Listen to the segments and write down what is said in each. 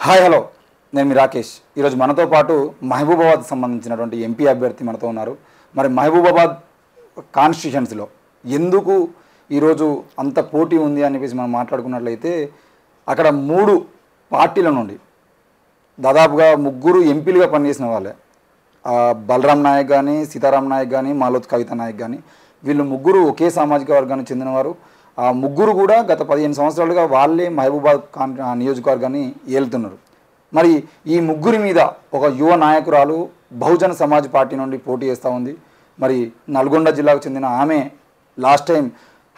Hi hello నేను మీ రాకేష్. ఈరోజు మనతో పాటు మహబూబాబాద్ సంబంధించినటువంటి ఎంపీ అభ్యర్థి మనతో ఉన్నారు. మరి మహబూబాబాద్ కాన్స్టిట్యూషన్సీలో ఎందుకు ఈరోజు అంత పోటీ ఉంది అని చెప్పేసి మనం మాట్లాడుకున్నట్లయితే అక్కడ 3 పార్టీల నుండి దాదాపుగా 3 ఎంపీలుగా పనిచేసిన వాళ్ళే. బలరాం నాయక్ కానీ, సీతారాం నాయక్ కానీ, మాలోత్ కవిత నాయక్ కానీ, వీళ్ళు 3 ఒకే సామాజిక వర్గానికి చెందినవారు. ఆ 3 కూడా గత 15 సంవత్సరాలుగా వాళ్ళే మహబూబాబాద్ నియోజకవర్గాన్ని ఏలుతున్నారు. మరి ఈ 3 మీద ఒక యువ నాయకురాలు బహుజన సమాజ్ పార్టీ నుండి పోటీ చేస్తూ ఉంది. మరి నల్గొండ జిల్లాకు చెందిన ఆమె లాస్ట్ టైం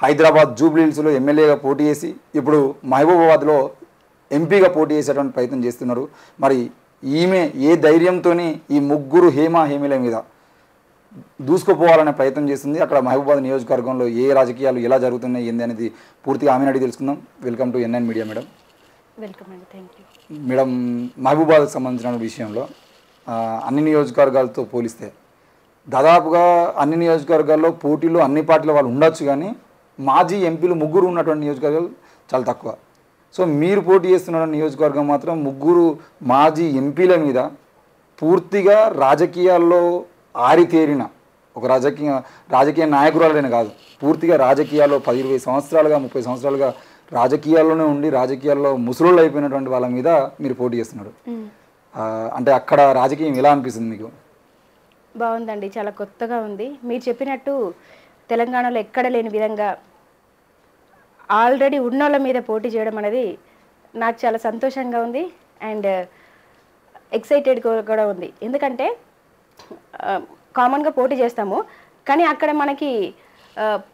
హైదరాబాద్ జూబ్లీహిల్స్లో ఎమ్మెల్యేగా పోటీ చేసి ఇప్పుడు మహబూబాబాద్లో ఎంపీగా పోటీ చేసేటువంటి ప్రయత్నం చేస్తున్నారు. మరి ఈమె ఏ ధైర్యంతో ఈ 3 హేమీల మీద దూసుకుపోవాలనే ప్రయత్నం చేస్తుంది. అక్కడ మహబూబాబాద్ నియోజకవర్గంలో ఏ రాజకీయాలు ఎలా జరుగుతున్నాయి ఏంది అనేది పూర్తిగా ఆమెను అడిగి తెలుసుకుందాం. Welcome to NN media madam. Welcome అండి, థ్యాంక్ యూ. మేడం, మహబూబాబాద్కి సంబంధించిన విషయంలో అన్ని నియోజకవర్గాలతో పోలిస్తే దాదాపుగా అన్ని నియోజకవర్గాల్లో పోటీలో అన్ని పార్టీల వాళ్ళు ఉండొచ్చు, కానీ మాజీ ఎంపీలు 3 ఉన్నటువంటి నియోజకవర్గాలు చాలా తక్కువ. సో మీరు పోటీ చేస్తున్న నియోజకవర్గం మాత్రం 3 మాజీ ఎంపీల మీద పూర్తిగా రాజకీయాల్లో ఆరితేరిన ఒక రాజకీయ నాయకురాలైన కాదు, పూర్తిగా రాజకీయాల్లో 10-20 సంవత్సరాలుగా 30 సంవత్సరాలుగా రాజకీయాల్లోనే ఉండి రాజకీయాల్లో ముసలోళ్ళు అయిపోయినటువంటి వాళ్ళ మీద మీరు పోటీ చేస్తున్నారు. అంటే అక్కడ రాజకీయం ఎలా అనిపిస్తుంది మీకు? బాగుందండి, చాలా కొత్తగా ఉంది. మీరు చెప్పినట్టు తెలంగాణలో ఎక్కడ లేని విధంగా ఆల్రెడీ ఉన్నోళ్ళ మీద పోటీ చేయడం అనేది నాకు చాలా సంతోషంగా ఉంది అండ్ ఎక్సైటెడ్ కూడా ఉంది. ఎందుకంటే కామన్గా పోటీ చేస్తాము, కానీ అక్కడ మనకి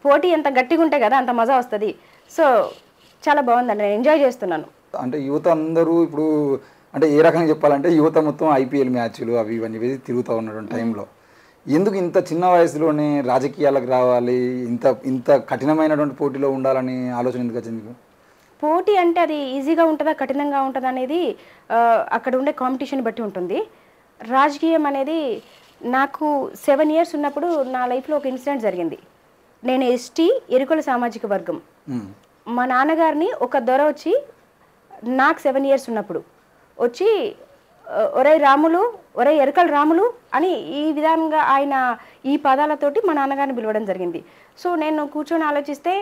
పోటీ ఎంత గట్టిగా ఉంటే కదా అంత మజా వస్తుంది. సో చాలా బాగుందండి, నేను ఎంజాయ్ చేస్తున్నాను. అంటే యువత అందరూ ఇప్పుడు అంటే ఏ రకంగా చెప్పాలంటే యువత మొత్తం ఐపీఎల్ మ్యాచ్లు అవి ఇవన్నీ వేసి తిరుగుతూ ఉన్నటువంటి టైంలో ఎందుకు ఇంత చిన్న వయసులోనే రాజకీయాలకు రావాలి, ఇంత కఠినమైనటువంటి పోటీలో ఉండాలని ఆలోచన ఎందుకు వచ్చింది మీకు? పోటీ అంటే అది ఈజీగా ఉంటుందా కఠినంగా ఉంటుందా అనేది అక్కడ ఉండే కాంపిటీషన్ బట్టి ఉంటుంది. రాజకీయం అనేది నాకు 7 years ఉన్నప్పుడు నా లైఫ్లో ఒక ఇన్సిడెంట్ జరిగింది. నేను ఎస్టీ ఎరుకల సామాజిక వర్గం. మా నాన్నగారిని ఒక దొర వచ్చి నాకు 7 years ఉన్నప్పుడు వచ్చి ఒరే రాములు, ఒరే ఎరుకల రాములు అని ఈ విధంగా ఆయన ఈ పదాలతోటి మా నాన్నగారిని పిలవడం జరిగింది. సో నేను కూర్చొని ఆలోచిస్తే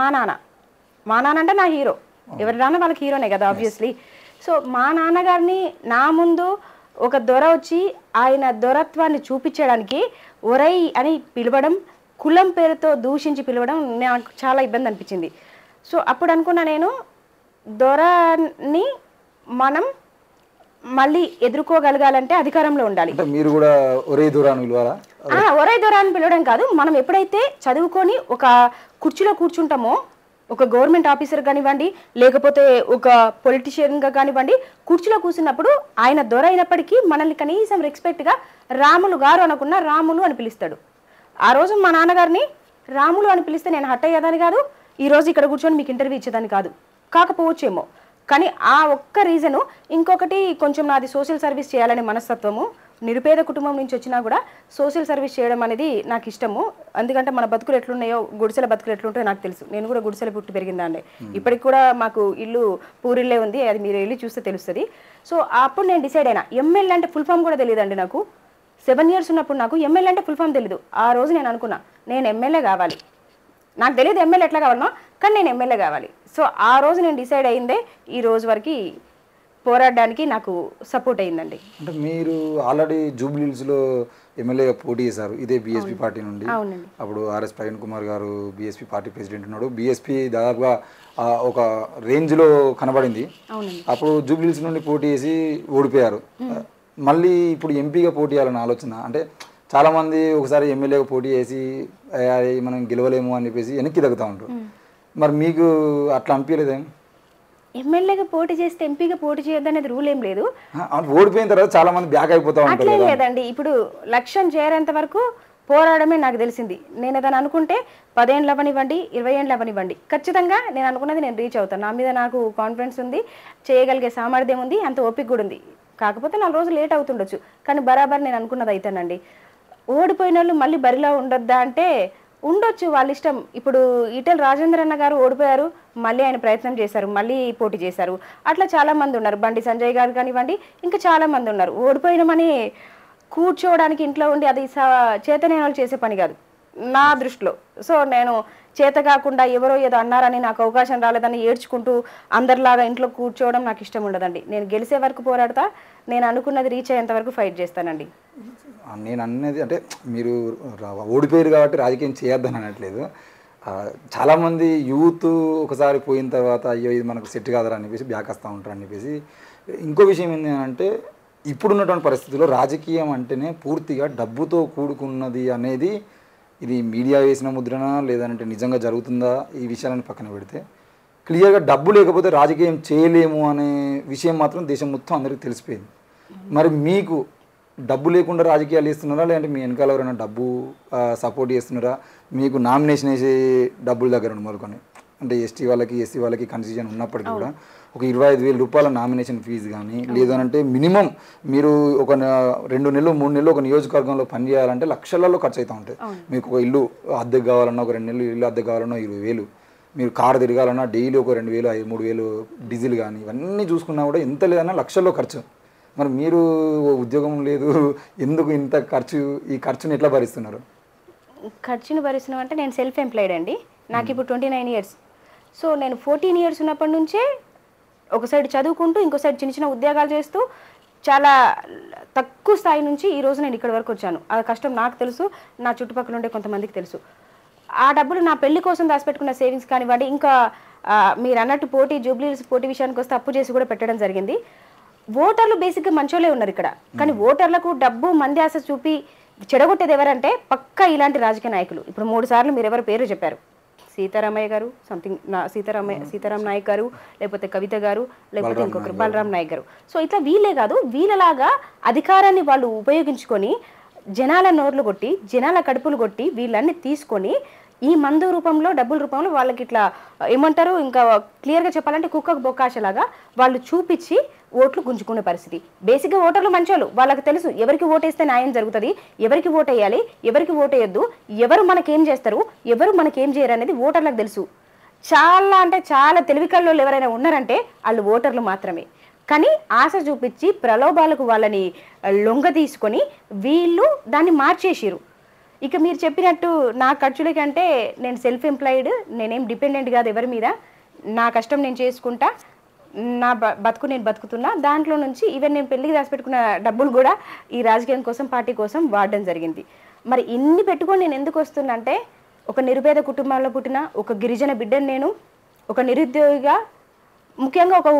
మా నాన్న అంటే నా హీరో, ఎవరి నాన్న వాళ్ళకి హీరోనే కదా ఆబ్వియస్లీ. సో మా నాన్నగారిని నా ముందు ఒక దొర వచ్చి ఆయన దొరత్వాన్ని చూపించడానికి ఒరై అని పిలవడం, కులం పేరుతో దూషించి పిలవడం నాకు చాలా ఇబ్బంది అనిపించింది. సో అప్పుడు అనుకున్నా, నేను దొరని మనం మళ్ళీ ఎదుర్కోగలగాలంటే అధికారంలో ఉండాలి. మీరు కూడా ఒరే దొరాను పిలవాలా? ఒరే దొరాన్ని పిలవడం కాదు, మనం ఎప్పుడైతే చదువుకొని ఒక కుర్చీలో కూర్చుంటామో, ఒక గవర్నమెంట్ ఆఫీసర్ కానివ్వండి లేకపోతే ఒక పొలిటీషియన్గా కానివ్వండి, కుర్చీలో కూర్చున్నప్పుడు ఆయన దొర అయినప్పటికీ మనల్ని కనీసం రెస్పెక్ట్గా రాములు గారు అనుకున్న రాములు అని పిలుస్తాడు. ఆ రోజు మా నాన్నగారిని రాములు అని పిలిస్తే నేను హట్ అయ్యేదాన్ని కాదు, ఈరోజు ఇక్కడ కూర్చొని మీకు ఇంటర్వ్యూ ఇచ్చేదాన్ని కాదు. కాకపోవచ్చేమో, కానీ ఆ ఒక్క రీజను. ఇంకొకటి, కొంచెం నాది సోషల్ సర్వీస్ చేయాలనే మనస్తత్వము. నిరుపేద కుటుంబం నుంచి వచ్చినా కూడా సోషల్ సర్వీస్ చేయడం అనేది నాకు ఇష్టము. ఎందుకంటే మన బతుకులు ఎట్లున్నాయో, గుడిసెల బతుకులు ఎట్లుంటాయో నాకు తెలుసు. నేను కూడా గుడిసెల పుట్టి పెరిగిందాండి. ఇప్పటికి కూడా మాకు ఇల్లు పూరిల్లే ఉంది, అది మీరు వెళ్ళి చూస్తే తెలుస్తుంది. సో అప్పుడు నేను డిసైడ్ అయినా, ఎమ్మెల్యే అంటే ఫుల్ ఫామ్ కూడా తెలియదండి నాకు. 7 years ఉన్నప్పుడు నాకు ఎమ్మెల్యే అంటే ఫుల్ ఫామ్ తెలీదు. ఆ రోజు నేను అనుకున్నా, నేను ఎమ్మెల్యే కావాలి. నాకు తెలియదు ఎమ్మెల్యే ఎట్లా కావాలనో, కానీ నేను ఎమ్మెల్యే కావాలి. సో ఆ రోజు నేను డిసైడ్ అయిందే ఈ రోజు వరకు పోరాడడానికి నాకు సపోర్ట్ అయిందండి. అంటే మీరు ఆల్రెడీ జూబ్లీహిల్స్లో ఎమ్మెల్యేగా పోటీ చేశారు, ఇదే బీఎస్పీ పార్టీ నుండి. అప్పుడు ఆర్ఎస్ ప్రవీణ్ కుమార్ గారు బీఎస్పీ పార్టీ ప్రెసిడెంట్ ఉన్నాడు. బీఎస్పీ దాదాపుగా ఒక రేంజ్లో కనబడింది. అప్పుడు జూబ్లీహిల్స్ నుండి పోటీ చేసి ఓడిపోయారు. మళ్ళీ ఇప్పుడు ఎంపీగా పోటీ చేయాలని ఆలోచన. అంటే చాలామంది ఒకసారి ఎమ్మెల్యేగా పోటీ చేసి మనం గెలవలేము అని చెప్పేసి వెనక్కి తగ్గుతూ ఉంటారు. మరి మీకు అట్లా అనిపించలేదేం? ఎమ్మెల్యేగా పోటీ చేస్తే ఎంపీగా పోటీ చేయొద్దు అనేది రూల్ ఏం లేదు. ఓడిపోయిన తర్వాత చాలా మంది బ్యాక్ అయిపోతా ఉంటారు. అట్లేం లేదండి. ఇప్పుడు లక్ష్యం చేరేంత వరకు పోరాడమే నాకు తెలిసింది. నేను ఏదైనా అనుకుంటే 10 ఏళ్ళు అవ్వనివ్వండి, 20 ఏళ్ళు అవ్వనివ్వండి, ఖచ్చితంగా నేను అనుకున్నది నేను రీచ్ అవుతాను. నా మీద నాకు కాన్ఫిడెన్స్ ఉంది, చేయగలిగే సామర్థ్యం ఉంది, అంత ఓపిక కూడా ఉంది. కాకపోతే 4 రోజులు లేట్ అవుతుండొచ్చు, కానీ బరాబర్ నేను అనుకున్నది అయితేనండి. ఓడిపోయిన వాళ్ళు మళ్ళీ బరిలో ఉండొద్దా అంటే ఉండొచ్చు వాళ్ళ ఇష్టం. ఇప్పుడు ఈటెల రాజేందర్ అన్న గారు ఓడిపోయారు, మళ్ళీ ఆయన ప్రయత్నం చేశారు, మళ్ళీ పోటీ చేశారు. అట్లా చాలా మంది ఉన్నారు. బండి సంజయ్ గారు కానివ్వండి, ఇంకా చాలా మంది ఉన్నారు. ఓడిపోయినామని కూర్చోవడానికి ఇంట్లో ఉండి అది చేతనేని వాళ్ళు చేసే పని కాదు నా దృష్టిలో. సో నేను చేత కాకుండా ఎవరో ఏదో అన్నారని నాకు అవకాశం రాలేదని ఏడ్చుకుంటూ అందరిలాగా ఇంట్లో కూర్చోవడం నాకు ఇష్టం ఉండదండి. నేను గెలిచే వరకు పోరాడతా, నేను అనుకున్నది రీచ్ అయ్యేంత వరకు ఫైట్ చేస్తానండి. నేను అన్నది అంటే మీరు ఓడిపోయారు కాబట్టి రాజకీయం చేయొద్దని అనట్లేదు. చాలామంది యూత్ ఒకసారి పోయిన తర్వాత అయ్యో ఇది మనకు సెట్ కాదని చెప్పేసి బ్యాక్ వస్తూ ఉంటారు అని చెప్పేసి. ఇంకో విషయం ఏంటి అంటే ఇప్పుడున్నటువంటి పరిస్థితుల్లో రాజకీయం అంటేనే పూర్తిగా డబ్బుతో కూడుకున్నది అనేది ఇది మీడియా వేసిన ముద్రన లేదంటే నిజంగా జరుగుతుందా ఈ విషయాలను పక్కన పెడితే క్లియర్గా డబ్బు లేకపోతే రాజకీయం చేయలేము అనే విషయం మాత్రం దేశం మొత్తం అందరికీ తెలిసిపోయింది. మరి మీకు డబ్బు లేకుండా రాజకీయాలు చేస్తున్నారా లేదంటే మీ వెనకాల ఎవరైనా డబ్బు సపోర్ట్ చేస్తున్నారా? మీకు నామినేషన్ వేసే డబ్బుల దగ్గర మొదలుకొని అంటే ఎస్టీ వాళ్ళకి ఎస్సీ వాళ్ళకి కన్సెషన్ ఉన్నప్పటికీ కూడా ఒక 25,000 రూపాయల నామినేషన్ ఫీజు కానీ లేదనంటే మినిమం మీరు ఒక 2 నెలలు 3 నెలలు ఒక నియోజకవర్గంలో పనిచేయాలంటే లక్షలలో ఖర్చు అవుతూ ఉంటాయి. మీకు ఒక ఇల్లు అద్దెకు కావాలన్నా ఒక 2 నెలలు ఇల్లు అద్దెకు కావాలన్నా 20,000, మీరు కారు తిరగాలన్నా డైలీ ఒక 2,000 3,000 డీజిల్ కానీ ఇవన్నీ చూసుకున్నా కూడా ఎంత లేదన్నా లక్షల్లో ఖర్చు. మరి మీరు ఉద్యోగం లేదు ఎందుకు ఇంత ఖర్చు? ఈ ఖర్చుని ఎట్లా భరిస్తున్నారు? ఖర్చుని భరిస్తున్నాం అంటే నేను సెల్ఫ్ ఎంప్లాయిడ్ అండి. నాకు ఇప్పుడు 29 ఇయర్స్. సో నేను 14 ఇయర్స్ ఉన్నప్పటి నుంచే ఒక సైడ్ చదువుకుంటూ ఇంకో సైడ్ చిన్న చిన్న ఉద్యోగాలు చేస్తూ చాలా తక్కువ స్థాయి నుంచి ఈరోజు నేను ఇక్కడి వరకు వచ్చాను. ఆ కష్టం నాకు తెలుసు, నా చుట్టుపక్కల ఉండే కొంతమందికి తెలుసు. ఆ డబ్బులు నా పెళ్లి కోసం దాచిపెట్టుకున్న సేవింగ్స్ కానివ్వండి, ఇంకా మీరు అన్నట్టు పోటీ జూబ్లీహిల్స్ పోటీ విషయానికి వస్తే అప్పు చేసి కూడా పెట్టడం జరిగింది. ఓటర్లు బేసిక్గా మంచోళ్ళే ఉన్నారు ఇక్కడ, కానీ ఓటర్లకు డబ్బు మంది ఆశ చూపి చెడగొట్టేది ఎవరంటే పక్కా ఇలాంటి రాజకీయ నాయకులు. ఇప్పుడు 3 సార్లు మీరు ఎవరి పేరు చెప్పారు, సీతారామయ్య గారు, సంథింగ్ సీతారాం నాయక్ గారు, లేకపోతే కవిత గారు, లేకపోతే ఇంకొకరు బలరాం నాయక్ గారు. సో ఇట్లా వీళ్ళే కాదు, వీళ్ళలాగా అధికారాన్ని వాళ్ళు ఉపయోగించుకొని జనాల నోర్లు కొట్టి జనాల కడుపులు కొట్టి వీళ్ళన్ని తీసుకొని ఈ మందు రూపంలో డబ్బుల రూపంలో వాళ్ళకి ఇట్లా ఏమంటారు, ఇంకా క్లియర్గా చెప్పాలంటే కుక్కకు బొక్కాశలాగా వాళ్ళు చూపించి ఓట్లు గుంజుకునే పరిస్థితి. బేసిక్గా ఓటర్లు మంచోళ్ళు, వాళ్ళకి తెలుసు ఎవరికి ఓటేస్తే న్యాయం జరుగుతుంది, ఎవరికి ఓటు వేయాలి, ఎవరికి ఓటు వేయొద్దు, ఎవరు మనకేం చేస్తారు, ఎవరు మనకేం చేయరు అనేది ఓటర్లకు తెలుసు. చాలా అంటే చాలా తెలివికల్లో ఎవరైనా ఉన్నారంటే వాళ్ళు ఓటర్లు మాత్రమే. కానీ ఆశ చూపించి ప్రలోభాలకు వాళ్ళని లొంగ తీసుకొని వీళ్ళు దాన్ని మార్చేసిరు. ఇక మీరు చెప్పినట్టు నా ఖర్చులకంటే నేను సెల్ఫ్ ఎంప్లాయిడ్, నేనేం డిపెండెంట్ కాదు ఎవరి మీద. నా కష్టం నేను చేసుకుంటా, నా బతుకు నేను బతుకుతున్నా. దాంట్లో నుంచి ఈవెన్ నేను పెళ్లికి దాచిపెట్టుకున్న డబ్బులు కూడా ఈ రాజకీయం కోసం పార్టీ కోసం వాడడం జరిగింది. మరి ఇన్ని పెట్టుకొని నేను ఎందుకు వస్తున్నా అంటే ఒక నిరుపేద కుటుంబంలో పుట్టిన ఒక గిరిజన బిడ్డను నేను, ఒక నిరుద్యోగిగా, ముఖ్యంగా ఒక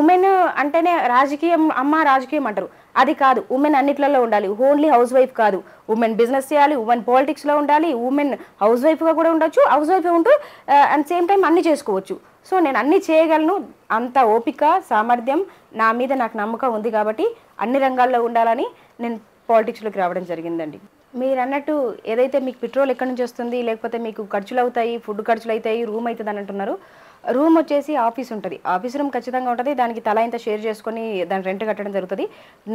ఉమెన్ అంటేనే రాజకీయం అమ్మ రాజకీయం అంటారు, అది కాదు. ఉమెన్ అన్నిట్లలో ఉండాలి, ఓన్లీ హౌస్ వైఫ్ కాదు. ఉమెన్ బిజినెస్ చేయాలి, ఉమెన్ పాలిటిక్స్లో ఉండాలి, ఉమెన్ హౌస్ వైఫ్గా కూడా ఉండొచ్చు, హౌస్ వైఫ్ ఉంటూ అండ్ సేమ్ టైం అన్నీ చేసుకోవచ్చు. సో నేను అన్నీ చేయగలను, అంత ఓపిక సామర్థ్యం నా మీద నాకు నమ్మకం ఉంది కాబట్టి అన్ని రంగాల్లో ఉండాలని నేను పాలిటిక్స్లోకి రావడం జరిగిందండి. మీరు అన్నట్టు ఏదైతే మీకు పెట్రోల్ ఎక్కడి నుంచి వస్తుంది, లేకపోతే మీకు ఖర్చులు అవుతాయి, ఫుడ్ ఖర్చులు అవుతాయి, రూమ్ అవుతుంది అని అంటున్నారు. రూమ్ వచ్చేసి ఆఫీస్ ఉంటుంది, ఆఫీస్ రూమ్ ఖచ్చితంగా ఉంటుంది. దానికి తల ఇంత షేర్ చేసుకొని దాని రెంట్ కట్టడం జరుగుతుంది.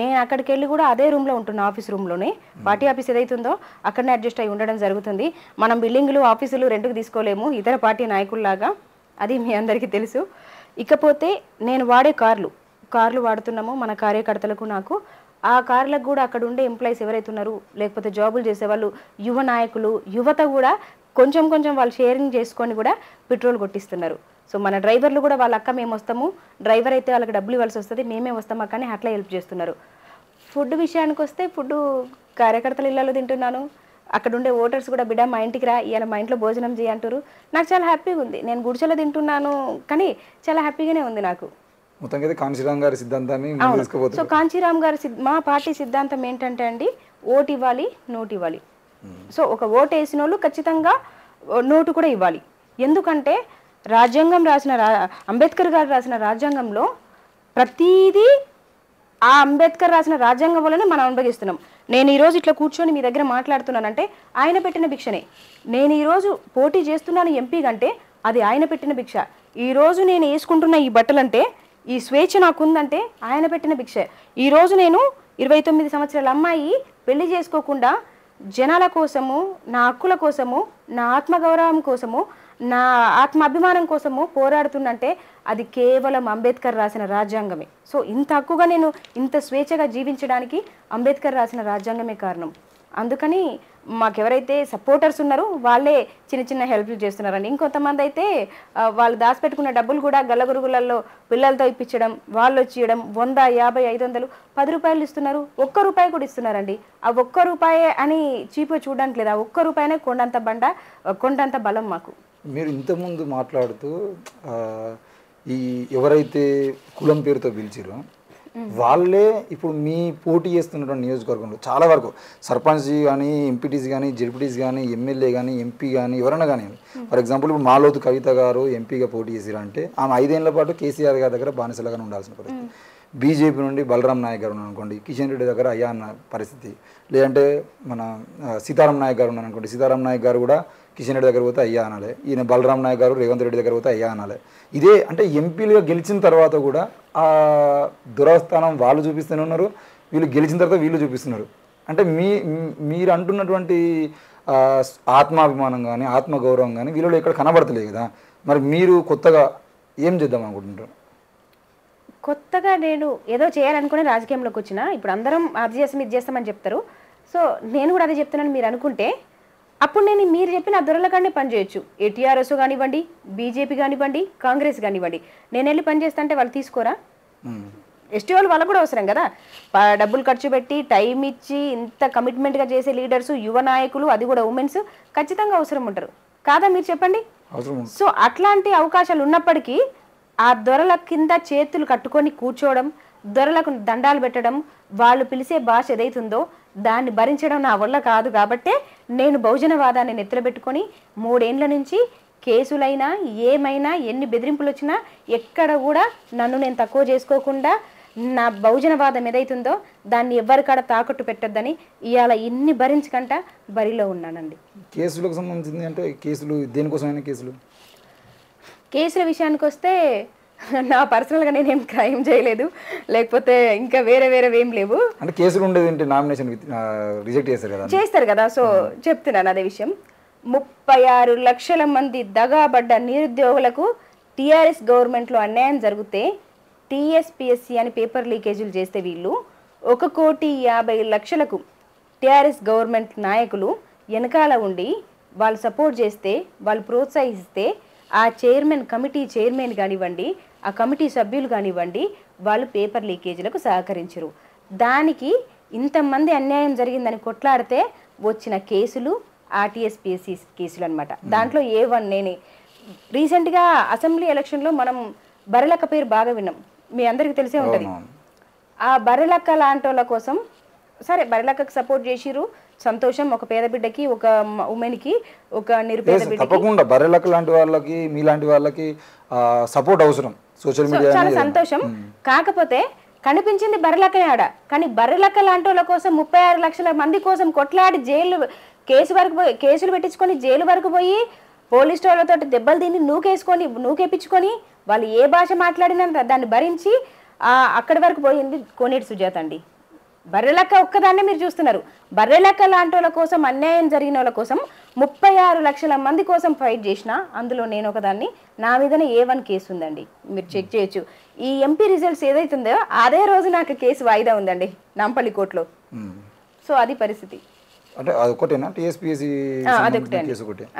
నేను అక్కడికి వెళ్ళి కూడా అదే రూమ్లో ఉంటున్నా, ఆఫీస్ రూమ్లోనే. పార్టీ ఆఫీస్ ఏదైతుందో అక్కడనే అడ్జస్ట్ అయ్యి ఉండడం జరుగుతుంది. మనం బిల్డింగ్లు ఆఫీసులు రెంట్కి తీసుకోలేము ఇతర పార్టీ నాయకుల్లాగా, అది మీ అందరికీ తెలుసు. ఇకపోతే నేను వాడే కార్లు వాడుతున్నాము మన కార్యకర్తలకు, నాకు ఆ కార్లకు కూడా అక్కడ ఉండే ఎంప్లాయీస్ ఎవరైతే ఉన్నారో, లేకపోతే జాబులు చేసేవాళ్ళు, యువ నాయకులు, యువత కూడా కొంచెం వాళ్ళు షేరింగ్ చేసుకొని కూడా పెట్రోల్ కొట్టిస్తున్నారు. సో మన డ్రైవర్లు కూడా వాళ్ళ అక్క మేము వస్తాము, డ్రైవర్ అయితే వాళ్ళకి డబ్బులు ఇవ్వాల్సి వస్తుంది, మేమే వస్తామా కానీ అట్లా హెల్ప్ చేస్తున్నారు. ఫుడ్ విషయానికి వస్తే ఫుడ్ కార్యకర్తల ఇళ్లలో తింటున్నాను. అక్కడ ఉండే ఓటర్స్ కూడా బిడ్డ మా ఇంటికి రా, ఇవాళ మా ఇంట్లో భోజనం చేయంటారు. నాకు చాలా హ్యాపీగా ఉంది. నేను గుడిసెలో తింటున్నాను కానీ చాలా హ్యాపీగానే ఉంది నాకు. మొత్తంగా కాంచీరామ్ గారి సిద్ధాంతాన్ని సో కాంచీరామ్ గారి మా పార్టీ సిద్ధాంతం ఏంటంటే అండి, ఓటు ఇవ్వాలి, నోటు ఇవ్వాలి. సో ఒక ఓటు వేసిన వాళ్ళు ఖచ్చితంగా నోటు కూడా ఇవ్వాలి. ఎందుకంటే రాజ్యాంగం అంబేద్కర్ గారు రాసిన రాజ్యాంగంలో ప్రతిదీ ఆ అంబేద్కర్ రాసిన రాజ్యాంగం వల్లనే మనం అనుభవిస్తున్నాం. నేను ఈరోజు ఇట్లా కూర్చొని మీ దగ్గర మాట్లాడుతున్నానంటే ఆయన పెట్టిన భిక్షనే. నేను ఈరోజు పోటీ చేస్తున్నాను ఎంపీ కంటే అది ఆయన పెట్టిన భిక్ష. ఈరోజు నేను వేసుకుంటున్న ఈ బట్టలంటే, ఈ స్వేచ్ఛ నాకుందంటే ఆయన పెట్టిన భిక్ష. ఈరోజు నేను 29 సంవత్సరాల అమ్మాయి పెళ్లి చేసుకోకుండా జనాల కోసము, నా హక్కుల కోసము, నా ఆత్మగౌరవం కోసము, నా ఆత్మాభిమానం కోసము పోరాడుతుందంటే అది కేవలం అంబేద్కర్ రాసిన రాజ్యాంగమే. సో ఇంత హక్కుగా నేను ఇంత స్వేచ్ఛగా జీవించడానికి అంబేద్కర్ రాసిన రాజ్యాంగమే కారణం. అందుకని మాకెవరైతే సపోర్టర్స్ ఉన్నారో వాళ్ళే చిన్న చిన్న హెల్ప్లు చేస్తున్నారండి. ఇంకొంతమంది అయితే వాళ్ళు దాచిపెట్టుకున్న డబ్బులు కూడా గల్లగురుగులలో పిల్లలతో ఇప్పించడం, వాళ్ళు వచ్చి ఇవ్వడం, 100, 50, 500, 10 రూపాయలు ఇస్తున్నారు, ₹1 కూడా ఇస్తున్నారండి. ఆ ₹1 అని చీపు చూడడానికి లేదా, ₹1 కొండంత బలం మాకు. మీరు ఇంతకుముందు మాట్లాడుతూ ఈ ఎవరైతే కులం పేరుతో పిలిచారో వాళ్ళే ఇప్పుడు మీ పోటీ చేస్తున్నటువంటి నియోజకవర్గంలో చాలా వరకు సర్పంచ్ కానీ, ఎంపీటీసీ కానీ, జెడ్పీటీసీ కానీ, ఎమ్మెల్యే కానీ, ఎంపీ కానీ, ఎవరైనా కానీ. ఫర్ ఎగ్జాంపుల్ ఇప్పుడు మాలోతు కవిత గారు ఎంపీగా పోటీ చేశారంటే ఆమె 5 ఏళ్ల పాటు కేసీఆర్ గారి దగ్గర బానిసలుగానే ఉండాల్సిన పరిస్థితి. బీజేపీ నుండి బలరాం నాయక్ గారు ఉన్నారనుకోండి, కిషన్ రెడ్డి దగ్గర అయ్యా అన్న పరిస్థితి. లేదంటే మన సీతారాం నాయక్ గారు ఉన్నారనుకోండి, సీతారాం నాయక్ గారు కూడా కిషన్ రెడ్డి దగ్గర పోతే అయ్యా అనాలి, ఈయన బలరాం నాయక్ గారు రేవంత్ రెడ్డి దగ్గర పోతే అయ్యా అనాలి. ఇదే అంటే ఎంపీలుగా గెలిచిన తర్వాత కూడా ఆ దురస్థానం వాళ్ళు చూపిస్తూనే ఉన్నారు, వీళ్ళు గెలిచిన తర్వాత వీళ్ళు చూపిస్తున్నారు. అంటే మీరు అంటున్నటువంటి ఆత్మాభిమానం కానీ, ఆత్మగౌరవం కానీ వీళ్ళు ఇక్కడ కనబడతలేదు కదా. మరి మీరు కొత్తగా ఏం చేద్దాం అనుకుంటున్నారు? కొత్తగా నేను ఏదో చేయాలనుకుని రాజకీయంలోకి వచ్చిన. ఇప్పుడు అందరం అది చేస్తాం, ఇది చేస్తామని చెప్తారు. సో నేను కూడా అదే చెప్తున్నాను మీరు అనుకుంటే, అప్పుడు నేను మీరు చెప్పిన దొరలకాడనే పనిచేయచ్చు. టీఆర్ఎస్ కానివ్వండి, బీజేపీ కానివ్వండి, కాంగ్రెస్ కానివ్వండి. నేను వెళ్ళి పనిచేస్తా అంటే వాళ్ళు తీసుకోరా? ఎస్టీ వాళ్ళకు కూడా అవసరం కదా. డబ్బులు ఖర్చు పెట్టి టైం ఇచ్చి ఇంత కమిట్మెంట్గా చేసే లీడర్స్, యువ నాయకులు, అది కూడా ఉమెన్స్ ఖచ్చితంగా అవసరం ఉంటారు కాదా? మీరు చెప్పండి. సో అట్లాంటి అవకాశాలు ఉన్నప్పటికీ ఆ దొరల కింద చేతులు కట్టుకొని కూర్చోవడం, దొరలకు దండాలు పెట్టడం, వాళ్ళు పిలిచే భాష ఏదైతుందో దాన్ని భరించడం నా వల్ల కాదు. కాబట్టే నేను బహుజనవాదాన్ని నెత్తిలో పెట్టుకొని 3 ఏళ్ల నుంచి కేసులైనా ఏమైనా ఎన్ని బెదిరింపులు వచ్చినా ఎక్కడ కూడా నన్ను నేను తక్కువ చేసుకోకుండా నా బహుజనవాదం ఏదైతుందో దాన్ని ఎవరికాడ తాకట్టు పెట్టొద్దని ఇవాళ ఇన్ని భరించకుండా బరిలో ఉన్నానండి. కేసులకు సంబంధించింది అంటే కేసులు దేనికోసమైనా కేసుల విషయానికి వస్తే నా పర్సనల్గా నేనేం క్రైమ్ చేయలేదు, లేకపోతే ఇంకా వేరే ఏం లేవు. అంటే కేసులు ఉండేది ఏంటి? నామినేషన్ రిజెక్ట్ చేస్తారు కదా. సో చెప్తున్నాను అదే విషయం. 36 లక్షల మంది దగాబడ్డ నిరుద్యోగులకు టీఆర్ఎస్ గవర్నమెంట్లో అన్యాయం జరిగితే టీఎస్పీఎస్సీ అని పేపర్ లీకేజీలు చేస్తే వీళ్ళు 1,50,00,000కు టీఆర్ఎస్ గవర్నమెంట్ నాయకులు వెనకాల ఉండి వాళ్ళు సపోర్ట్ చేస్తే, వాళ్ళు ప్రోత్సహిస్తే ఆ కమిటీ చైర్మన్ కానివ్వండి, ఆ కమిటీ సభ్యులు కానివ్వండి, వాళ్ళు పేపర్ లీకేజీలకు సహకరించరు. దానికి ఇంతమంది అన్యాయం జరిగిందని కొట్లాడితే వచ్చిన కేసులు ఆర్టీఎస్పీఎస్సీ కేసులు అనమాట. దాంట్లో A1 నేనే. రీసెంట్గా అసెంబ్లీ ఎలక్షన్లో మనం బర్రెలక్క పేరు బాగా విన్నాం, మీ అందరికీ తెలిసే ఉంటుంది. ఆ బర్రెలక్క లాంటి వాళ్ళ కోసం సరే బర్రెలక్కకు సపోర్ట్ చేసిరు, సంతోషం. ఒక పేద బిడ్డకి, ఒక ఉమెన్కి, ఒక నిరుపేద బిడ్డకి తప్పకుండా బర్రెలక్క లాంటి వాళ్ళకి, మీలాంటి వాళ్ళకి సపోర్ట్ అవసరం. సోషల్ మీడియా చాలా సంతోషం. కాకపోతే కనిపించింది బర్రెలక్కనే ఆడ, కానీ బర్రెలక్క లాంటి వాళ్ళ కోసం 36 లక్షల మంది కోసం కొట్లాడి కేసులు పెట్టించుకొని జైలు వరకు పోయి పోలీస్ వాళ్ళతో దెబ్బలు తిని నూకేపించుకొని వాళ్ళు ఏ భాష మాట్లాడినా దాన్ని భరించి అక్కడి వరకు పోయింది కోనేటి సుజాత అండి. బర్రెలక్క ఒక్కదాన్నే మీరు చూస్తున్నారు. బర్రెలక్క లాంటి వాళ్ళ కోసం, అన్యాయం జరిగిన వాళ్ళ కోసం 36 లక్షల మంది కోసం ఫైట్ చేసిన, అందులో నేను ఒకదాన్ని. నా మీదనే A1 కేసు ఉందండి, మీరు చెక్ చేయొచ్చు. ఈ ఎంపీ రిజల్ట్స్ ఏదైతుందో అదే రోజు నాకు కేసు వాయిదా ఉందండి నాంపల్లి కోర్టులో. సో అది పరిస్థితి. అంటే అదొకటేనా టీఎస్పీఎస్సీ?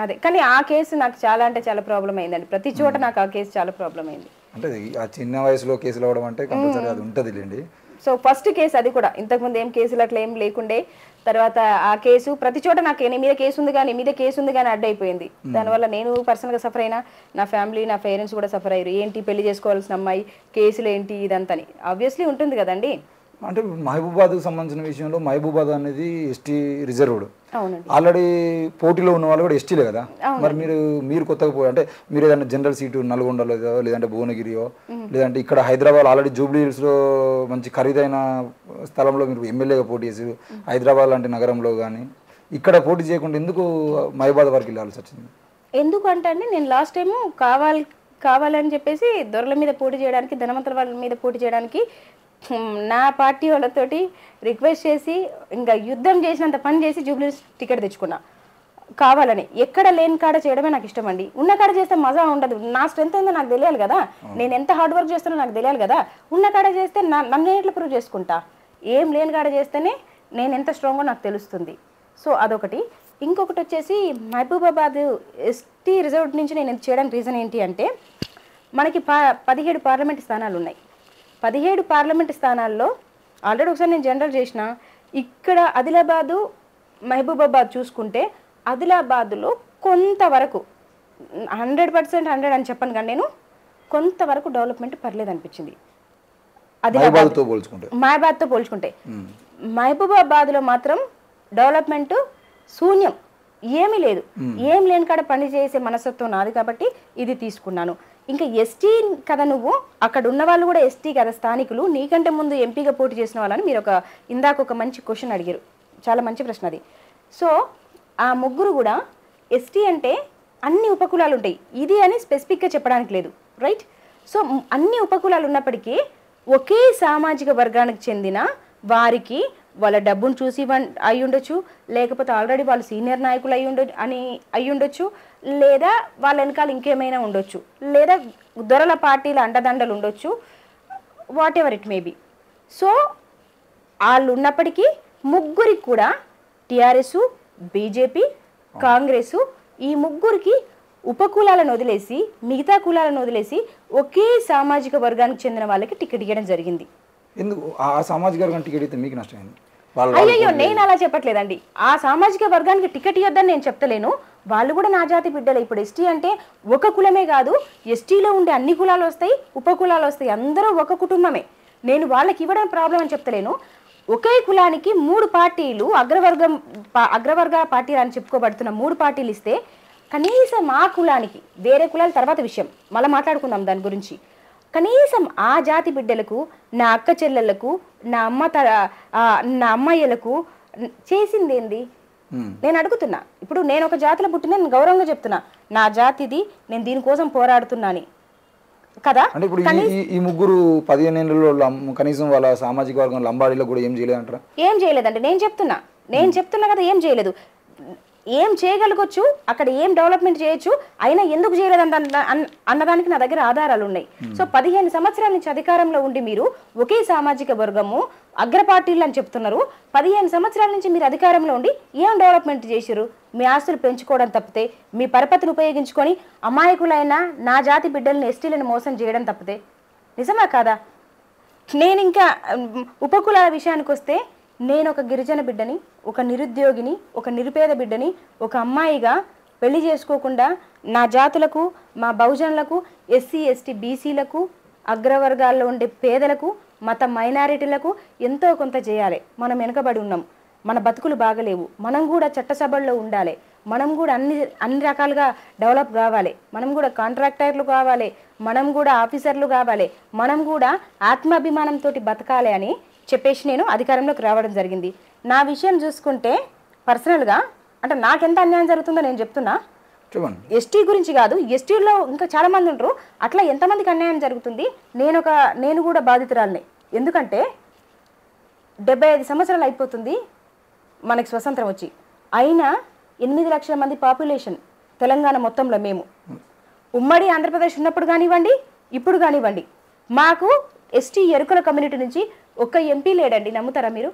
అదే, కానీ ఆ కేసు నాకు చాలా ప్రాబ్లం అయిందండి. ప్రతి చోట నాకు ఆ కేసు చాలా ప్రాబ్లం అయింది. అంటే ఆ చిన్న వయసులో కేసులు అవ్వడం అంటే కంపల్సరీ అది ఉంటుంది లేండి. సో ఫస్ట్ కేసు అది కూడా. ఇంతకుముందు ఏం కేసులు అట్లా ఏం లేకుండే. తర్వాత ఆ కేసు ప్రతి చోట నాకు నీ మీద కేసు ఉంది కానీ అడ్డైపోయింది. దానివల్ల నేను పర్సనల్గా సఫర్ అయినా, నా ఫ్యామిలీ, నా పేరెంట్స్ కూడా సఫర్ అయ్యారు. ఏంటి పెళ్లి చేసుకోవాల్సిన అమ్మాయి, కేసులు ఏంటి, ఇదంతా ఆబ్వియస్లీ ఉంటుంది కదండి. అంటే మహబూబాద్కు సంబంధించిన విషయంలో మహబూబాద్ అనేది ఎస్టీ రిజర్వ్డ్. ఆల్రెడీ పోటీలో ఉన్న వాళ్ళు కూడా ఎస్టీలే కదా. మరి మీరు కొత్తగా అంటే మీరు ఏదైనా జనరల్ సీటు నల్గొండలో లేదంటే భువనగిరియో లేదంటే ఇక్కడ హైదరాబాద్ ఆల్రెడీ జూబ్లీ హిల్స్లో మంచి ఖరీదైన స్థలంలో మీరు ఎమ్మెల్యేగా పోటీ చేసి హైదరాబాద్ లాంటి నగరంలో కానీ ఇక్కడ పోటీ చేయకుండా ఎందుకు మహబూబాద్ వరకు వెళ్ళాల్సి వచ్చింది? ఎందుకు అంటే అండి, నేను లాస్ట్ టైము కావాలని చెప్పేసి దొరల మీద పోటీ చేయడానికి, ధనవంతుల వాళ్ళ మీద పోటీ చేయడానికి నా పార్టీ వాళ్ళతోటి రిక్వెస్ట్ చేసి ఇంకా యుద్ధం చేసినంత పని చేసి జూబ్లీ టికెట్ తెచ్చుకున్నా కావాలని. ఎక్కడ లేని కాడ చేయడమే నాకు ఇష్టం అండి. ఉన్న కాడ చేస్తే మజా ఉండదు. నా స్ట్రెంత్ ఏందో నాకు తెలియాలి కదా, నేను ఎంత హార్డ్ వర్క్ చేస్తానో నాకు తెలియాలి కదా. ఉన్న కాడ చేస్తే నన్ను ఎట్లా ప్రూవ్ చేసుకుంటా? ఏం లేని కాడ చేస్తేనే నేను ఎంత స్ట్రాంగో నాకు తెలుస్తుంది. సో అదొకటి. ఇంకొకటి వచ్చేసి మహబూబాబాద్ ఎస్టీ రిజర్వ్ నుంచి నేను చేయడానికి రీజన్ ఏంటి అంటే, మనకి 17 పార్లమెంట్ స్థానాలు ఉన్నాయి. 17 పార్లమెంట్ స్థానాల్లో ఆల్రెడీ ఒకసారి నేను జనరల్ చేసిన. ఇక్కడ ఆదిలాబాదు మహబూబాబాద్ చూసుకుంటే ఆదిలాబాద్లో కొంతవరకు 100% 100 అని చెప్పను కానీ నేను కొంతవరకు డెవలప్మెంట్ పర్లేదు అనిపించింది. మహబూబాబాద్తో పోల్చుకుంటే మహబూబాబాద్లో మాత్రం డెవలప్మెంట్ శూన్యం, ఏమీ లేదు. ఏం లేని కాడ పని చేసే మనస్తత్వం నాది కాబట్టి ఇది తీసుకున్నాను. ఇంకా ఎస్టీ కదా, నువ్వు అక్కడ ఉన్న వాళ్ళు కూడా ఎస్టీ కదా స్థానికులు, నీకంటే ముందు ఎంపీగా పోటీ చేసిన వాళ్ళని మీరు ఇందాక ఒక మంచి క్వశ్చన్ అడిగారు, చాలా మంచి ప్రశ్న అది. సో ఆ ముగ్గురు కూడా ఎస్టీ అంటే అన్ని ఉపకులాలు ఉంటాయి, ఇది అని స్పెసిఫిక్గా చెప్పడానికి లేదు, రైట్? సో అన్ని ఉపకులాలు ఉన్నప్పటికీ ఒకే సామాజిక వర్గానికి చెందిన వారికి వాళ్ళ డబ్బును చూసి అయి ఉండొచ్చు, లేకపోతే ఆల్రెడీ వాళ్ళు సీనియర్ నాయకులు అయి ఉండొచ్చు, లేదా వాళ్ళ వెనకాల ఇంకేమైనా ఉండొచ్చు, లేదా దొరల పార్టీల అండదండలు ఉండొచ్చు, what ever it maybe. So వాళ్ళు ఉన్నప్పటికీ ముగ్గురికి కూడా టీఆర్ఎస్, బీజేపీ, కాంగ్రెస్ ఈ ముగ్గురికి ఉపకులాలను వదిలేసి మిగతా కులాలను వదిలేసి ఒకే సామాజిక వర్గానికి చెందిన వాళ్ళకి టికెట్ ఇవ్వడం జరిగింది. ఎందుకు ఆ సామాజిక వర్గానికి టికెట్ ఇస్తే మీకు నష్టమైంది? అయ్యో నేను అలా చెప్పట్లేదండి. ఆ సామాజిక వర్గానికి టికెట్ ఇవ్వద్దని నేను చెప్తలేను, వాళ్ళు కూడా నా జాతి బిడ్డలే. ఇప్పుడు ఎస్టీ అంటే ఒక కులమే కాదు, ఎస్టీలో ఉండే అన్ని కులాలు వస్తాయి, ఉపకులాలు వస్తాయి, అందరూ ఒక కుటుంబమే. నేను వాళ్ళకి ఇవ్వడం ప్రాబ్లం అని చెప్తలేను. ఒకే కులానికి 3 పార్టీలు అగ్రవర్గ పార్టీలు అని చెప్పుకోబడుతున్న 3 పార్టీలు ఇస్తే కనీసం ఆ కులానికి, వేరే కులాల తర్వాత విషయం మళ్ళీ మాట్లాడుకుందాం దాని గురించి, కనీసం ఆ జాతి బిడ్డలకు, నా అక్క చెల్లెళ్లకు, నా అమ్మాయిలకు చేసింది ఏంది నేను అడుగుతున్నా. ఇప్పుడు నేను ఒక జాతిలో పుట్టిన, నేను గౌరవంగా చెప్తున్నా నా జాతిది, నేను దీనికోసం పోరాడుతున్నాను కదా. అంటే ఇప్పుడు ఈ ముగ్గురు 15 ఏళ్ళలో కనీసం వాళ్ళ సామాజిక వర్గం లంబాడీలో కూడా ఏం చేయలేదంటారా? ఏం చేయలేదండి, నేను చెప్తున్నా కదా, ఏం చేయలేదు. ఏం చేయగలగొచ్చు, అక్కడ ఏం డెవలప్మెంట్ చేయొచ్చు, అయినా ఎందుకు చేయలేదు అన్నదానికి నా దగ్గర ఆధారాలు ఉన్నాయి. సో 15 సంవత్సరాల నుంచి అధికారంలో ఉండి మీరు ఒకే సామాజిక వర్గము అగ్ర పార్టీలు అని చెప్తున్నారు. 15 సంవత్సరాల నుంచి మీరు అధికారంలో ఉండి ఏం డెవలప్మెంట్ చేశారు? మీ ఆస్తులు పెంచుకోవడం తప్పితే, మీ పరపతిని ఉపయోగించుకొని అమాయకులైన నా జాతి బిడ్డలను ఎస్టీలను మోసం చేయడం తప్పితే, నిజమా కాదా? నేను ఇంకా ఉపకులాల విషయానికి వస్తే, నేను ఒక గిరిజన బిడ్డని, ఒక నిరుద్యోగిని, ఒక నిరుపేద బిడ్డని, ఒక అమ్మాయిగా పెళ్లి చేసుకోకుండా నా జాతులకు, మా బహుజనులకు, ఎస్సీ ఎస్టీ బీసీలకు, అగ్రవర్గాల్లో ఉండే పేదలకు, మత మైనారిటీలకు ఎంతో కొంత చేయాలి. మనం వెనుకబడి ఉన్నాం, మన బతుకులు బాగలేవు, మనం కూడా చట్టసభల్లో ఉండాలి, మనం కూడా అన్ని రకాలుగా డెవలప్ కావాలి, మనం కూడా కాంట్రాక్టర్లు కావాలి, మనం కూడా ఆఫీసర్లు కావాలి, మనం కూడా ఆత్మాభిమానంతో బతకాలి అని చెప్పేసి నేను అధికారంలోకి రావడం జరిగింది. నా విషయం చూసుకుంటే పర్సనల్గా అంటే నాకెంత అన్యాయం జరుగుతుందో నేను చెప్తున్నా. ఎస్టీ గురించి కాదు, ఎస్టీలో ఇంకా చాలా మంది ఉంటారు, అట్లా ఎంతమందికి అన్యాయం జరుగుతుంది. నేను కూడా బాధితురాలిని. ఎందుకంటే 75 సంవత్సరాలు అయిపోతుంది మనకి స్వతంత్రం వచ్చి, అయినా 8 లక్షల మంది పాపులేషన్ తెలంగాణ మొత్తంలో మేము. ఉమ్మడి ఆంధ్రప్రదేశ్ ఉన్నప్పుడు కానివ్వండి, ఇప్పుడు కానివ్వండి, మాకు ఎస్టీ ఎరుకల కమ్యూనిటీ నుంచి ఒక్క ఎంపీ లేడండి. నమ్ముతారా మీరు?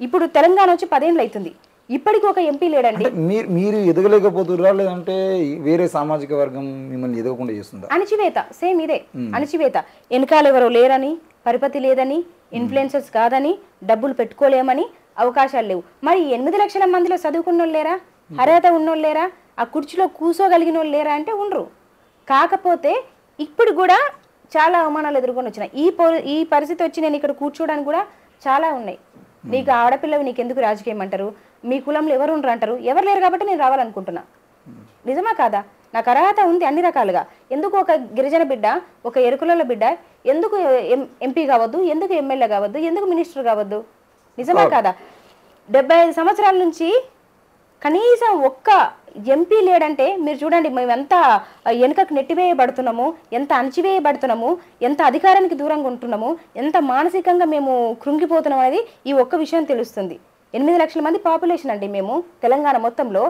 ఇప్పుడు తెలంగాణ వచ్చి 10 ఏళ్ళు అవుతుంది, ఇప్పటికి ఒక ఎంపీ లేడండి. మీరు ఎదగలేకపోతురా, లేదంటే వేరే సామాజిక వర్గం మిమ్మల్ని ఎదగకుండా చేస్తుందా? అణచివేత, సేమ్ ఇదే అణచివేత. వెనకాల ఎవరో లేరని, పరిపతి లేదని, ఇన్ఫ్లుయెన్సర్స్ కాదని, డబ్బులు పెట్టుకోలేమని, అవకాశాలు లేవు. మరి 8 లక్షల మందిలో చదువుకున్న వాళ్ళు లేరా? అర్హత ఉన్నోళ్ళు లేరా? ఆ కుర్చీలో కూసోగలిగిన వాళ్ళు లేరా అంటే ఉండరు. కాకపోతే ఇప్పుడు కూడా చాలా అవమానాలు ఎదుర్కొని వచ్చినాయి. ఈ పరిస్థితి వచ్చి నేను ఇక్కడ కూర్చోడానికి కూడా చాలా ఉన్నాయి. నీకు ఆడపిల్లవి, నీకు ఎందుకు రాజకీయం అంటారు, మీ కులంలో ఎవరు ఉండరు అంటారు. ఎవరు లేరు కాబట్టి నేను రావాలనుకుంటున్నా. నిజమా కాదా? నాకు అర్హత ఉంది అన్ని రకాలుగా. ఎందుకు ఒక గిరిజన బిడ్డ, ఒక ఎరుకుల బిడ్డ ఎందుకు ఎంపీ కావద్దు, ఎందుకు ఎమ్మెల్యే కావద్దు, ఎందుకు మినిస్టర్ కావద్దు? నిజమా కాదా? 75 సంవత్సరాల నుంచి కనీసం ఒక్క ఎంపీ లేడంటే మీరు చూడండి, మేము ఎంత వెనుకకు నెట్టివేయబడుతున్నాము, ఎంత అణచివేయబడుతున్నాము, ఎంత అధికారానికి దూరంగా ఉంటున్నాము, ఎంత మానసికంగా మేము కృంగిపోతున్నాం అనేది ఈ ఒక్క విషయం తెలుస్తుంది. 8 లక్షల మంది పాపులేషన్ అండి మేము తెలంగాణ మొత్తంలో.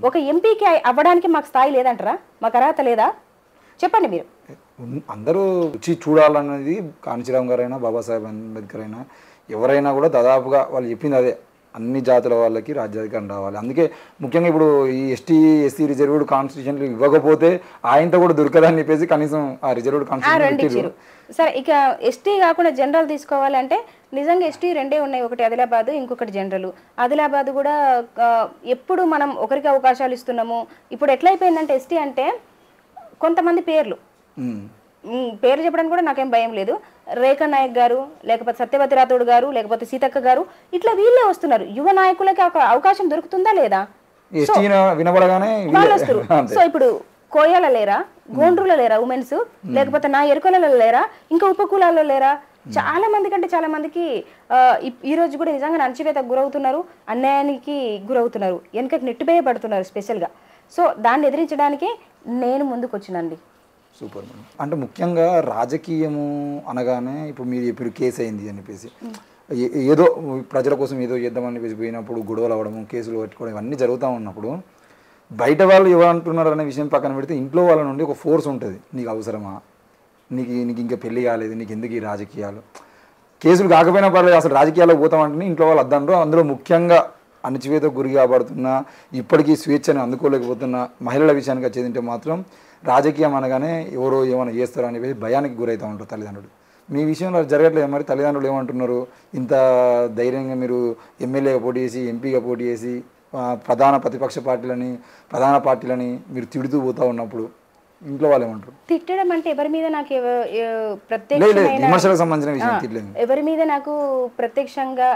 ఒక ఎంపీకి అవ్వడానికి మాకు స్థాయి లేదంటారా? మాకు అర్హత లేదా? చెప్పండి మీరు. అందరూ రుచి చూడాలన్నది కాంచీరామ్ గారైనా బాబాసాహెబ్ అంబేద్కర్ అయినా ఎవరైనా కూడా దాదాపుగా వాళ్ళు చెప్పింది అదే, అన్ని జాతుల వాళ్ళకి రాజ్యాధికారం రావాలి. అందుకే ముఖ్యంగా ఇప్పుడు ఈ ఎస్టీ రిజర్వ్డ్ కాన్స్టిట్యూషన్లు ఇవ్వకపోతే ఆయనతో కూడా దొరకదని చెప్పేసి కనీసం ఆ రిజర్వ్డ్ కాన్స్టిట్యూషన్. సరే, ఇక ఎస్టీ కాకుండా జనరల్ తీసుకోవాలి అంటే నిజంగా ఎస్టీ రెండే ఉన్నాయి, ఒకటి ఆదిలాబాద్, ఇంకొకటి జనరల్. ఆదిలాబాద్ కూడా ఎప్పుడు మనం ఒకరికి అవకాశాలు ఇస్తున్నాము. ఇప్పుడు ఎట్లయిపోయిందంటే ఎస్టీ అంటే కొంతమంది పేర్లు చెప్పడానికి కూడా నాకేం భయం లేదు. రేఖా నాయక్ గారు, లేకపోతే సత్యవతి రాథోడ్ గారు, లేకపోతే సీతక్క గారు, ఇట్లా వీళ్ళే వస్తున్నారు. యువ నాయకులకి అవకాశం దొరుకుతుందా లేదా? వాళ్ళు వస్తారు. సో ఇప్పుడు కోయాల లేరా, గోండ్రుల లేరా ఉమెన్స్, లేకపోతే నా ఎరుకలలో లేరా, ఇంకా ఉపకులాల్లో లేరా? చాలా మంది కంటే చాలా మందికి ఈ రోజు కూడా నిజంగా అణచివేతకు గురవుతున్నారు, అన్యాయానికి గురవుతున్నారు, వెనుకకి నెట్టివేయబడుతున్నారు స్పెషల్గా. సో దాన్ని ఎదిరించడానికి నేను ముందుకు వచ్చినండి. Super madam. అంటే ముఖ్యంగా రాజకీయము అనగానే ఇప్పుడు మీరు ఇప్పుడు కేసు అయింది అని చెప్పేసి ఏదో ప్రజల కోసం ఏదో చేద్దామని చెప్పేసి పోయినప్పుడు గొడవలు అవ్వడము, కేసులు పెట్టుకోవడం ఇవన్నీ జరుగుతూ ఉన్నప్పుడు బయట వాళ్ళు ఎవరంటున్నారు అనే విషయం పక్కన పెడితే ఇంట్లో వాళ్ళ నుండి ఒక ఫోర్స్ ఉంటుంది, నీకు అవసరమా, నీకు ఇంకా పెళ్లి కాలేదు, నీకు ఎందుకు ఈ రాజకీయాలు, కేసులు కాకపోయినా పర్లేదు అసలు రాజకీయాలకు పోతామంటే ఇంట్లో వాళ్ళు అద్దంటారు. అందులో ముఖ్యంగా అణచివేతకు గురి కాబడుతున్న, ఇప్పటికీ స్వేచ్ఛను అందుకోలేకపోతున్న మహిళల విషయానికి వచ్చేదింటే మాత్రం రాజకీయం అనగానే ఎవరో ఏమైనా చేస్తారో అని చెప్పేసి భయానికి గురవుతూ ఉంటారు తల్లిదండ్రులు. మీ విషయంలో జరగట్లేదు మరి? తల్లిదండ్రులు ఏమంటున్నారు, ఇంత ధైర్యంగా మీరు ఎమ్మెల్యేగా పోటీ చేసి, ఎంపీగా పోటీ చేసి, ప్రధాన ప్రతిపక్ష పార్టీలని మీరు తిడుతూ పోతూ ఉన్నప్పుడు ఇంట్లో వాళ్ళు ఏమంటారు? తిట్టడం అంటే ఎవరి మీద నాకు ప్రత్యక్షమైన విమర్శలకు సంబంధించిన విషయం తిట్టలేదు, ఎవరి మీద నాకు ప్రత్యక్షంగా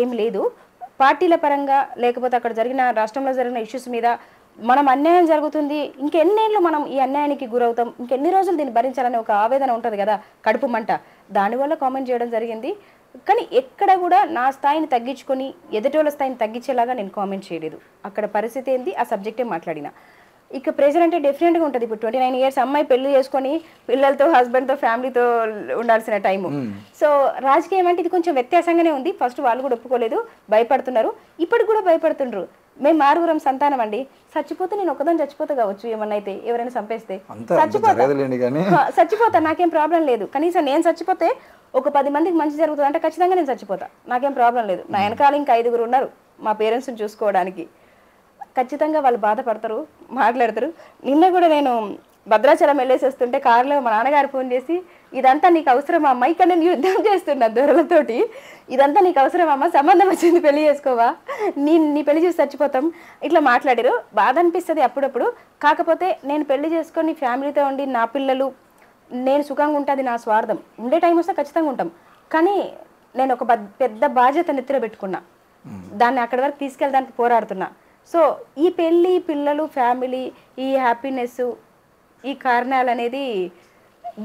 ఏం లేదు. పార్టీల పరంగా లేకపోతే అక్కడ జరిగిన రాష్ట్రంలో జరిగిన ఇష్యూస్ మీద మనం అన్యాయం జరుగుతుంది, ఇంకెన్నేళ్ళు మనం ఈ అన్యాయానికి గురవుతాం, ఇంకెన్ని రోజులు దీన్ని భరించాలనే ఒక ఆవేదన ఉంటుంది కదా, కడుపు మంట, దానివల్ల కామెంట్ చేయడం జరిగింది. కానీ ఎక్కడ కూడా నా స్థాయిని తగ్గించుకొని ఎదుటోళ్ళ స్థాయిని తగ్గించేలాగా నేను కామెంట్ చేయలేదు. అక్కడ పరిస్థితి ఏంది, ఆ సబ్జెక్టే మాట్లాడినా. ఇక ప్రెజర్ అంటే డెఫినెట్గా ఉంటుంది. ఇప్పుడు 29 years అమ్మాయి పెళ్లి చేసుకొని పిల్లలతో, హస్బెండ్తో, ఫ్యామిలీతో ఉండాల్సిన టైము. సో రాజకీయం అంటే ఇది కొంచెం వ్యత్యాసంగానే ఉంది. ఫస్ట్ వాళ్ళు కూడా ఒప్పుకోలేదు, భయపడుతున్నారు, ఇప్పటికి కూడా భయపడుతుండ్రు. మేము 6 సంతానం అండి, చచ్చిపోతే నేను ఒకదాన్ని చచ్చిపోతా కావచ్చు, ఏమన్నా అయితే ఎవరైనా చంపేస్తే చచ్చిపోతా, నాకేం ప్రాబ్లం లేదు. కనీసం నేను చచ్చిపోతే ఒక 10 మందికి మంచి జరుగుతుంది అంటే ఖచ్చితంగా నేను చచ్చిపోతా, నాకేం ప్రాబ్లం లేదు. నా వెనకాల ఇంకా 5 ఉన్నారు మా పేరెంట్స్ని చూసుకోవడానికి. ఖచ్చితంగా వాళ్ళు బాధపడతారు, మాట్లాడతారు. నిన్న కూడా నేను భద్రాచలం వెళ్ళేసి వస్తుంటే కారులో మా నాన్నగారు ఫోన్ చేసి, ఇదంతా నీకు అవసరమా అమ్మ, ఇక్కడ నేను యుద్ధం చేస్తున్నా దొరలతోటి, ఇదంతా నీకు అవసరమా అమ్మ, సంబంధం వచ్చింది పెళ్లి చేసుకోవా, నీ పెళ్లి చూసి చచ్చిపోతాం, ఇట్లా మాట్లాడారు. బాధ అనిపిస్తుంది అప్పుడప్పుడు. కాకపోతే నేను పెళ్లి చేసుకొని ఫ్యామిలీతో ఉండి నా పిల్లలు నేను సుఖంగా ఉంటుంది నా స్వార్థం. ఉండే టైం వస్తే ఖచ్చితంగా ఉంటాం, కానీ నేను ఒక పెద్ద బాధ్యత నెత్తిలో పెట్టుకున్నా, దాన్ని అక్కడి వరకు తీసుకెళ్ళడానికి పోరాడుతున్నా. సో ఈ పెళ్ళి, పిల్లలు, ఫ్యామిలీ, ఈ హ్యాపీనెస్, ఈ కారణాలు అనేది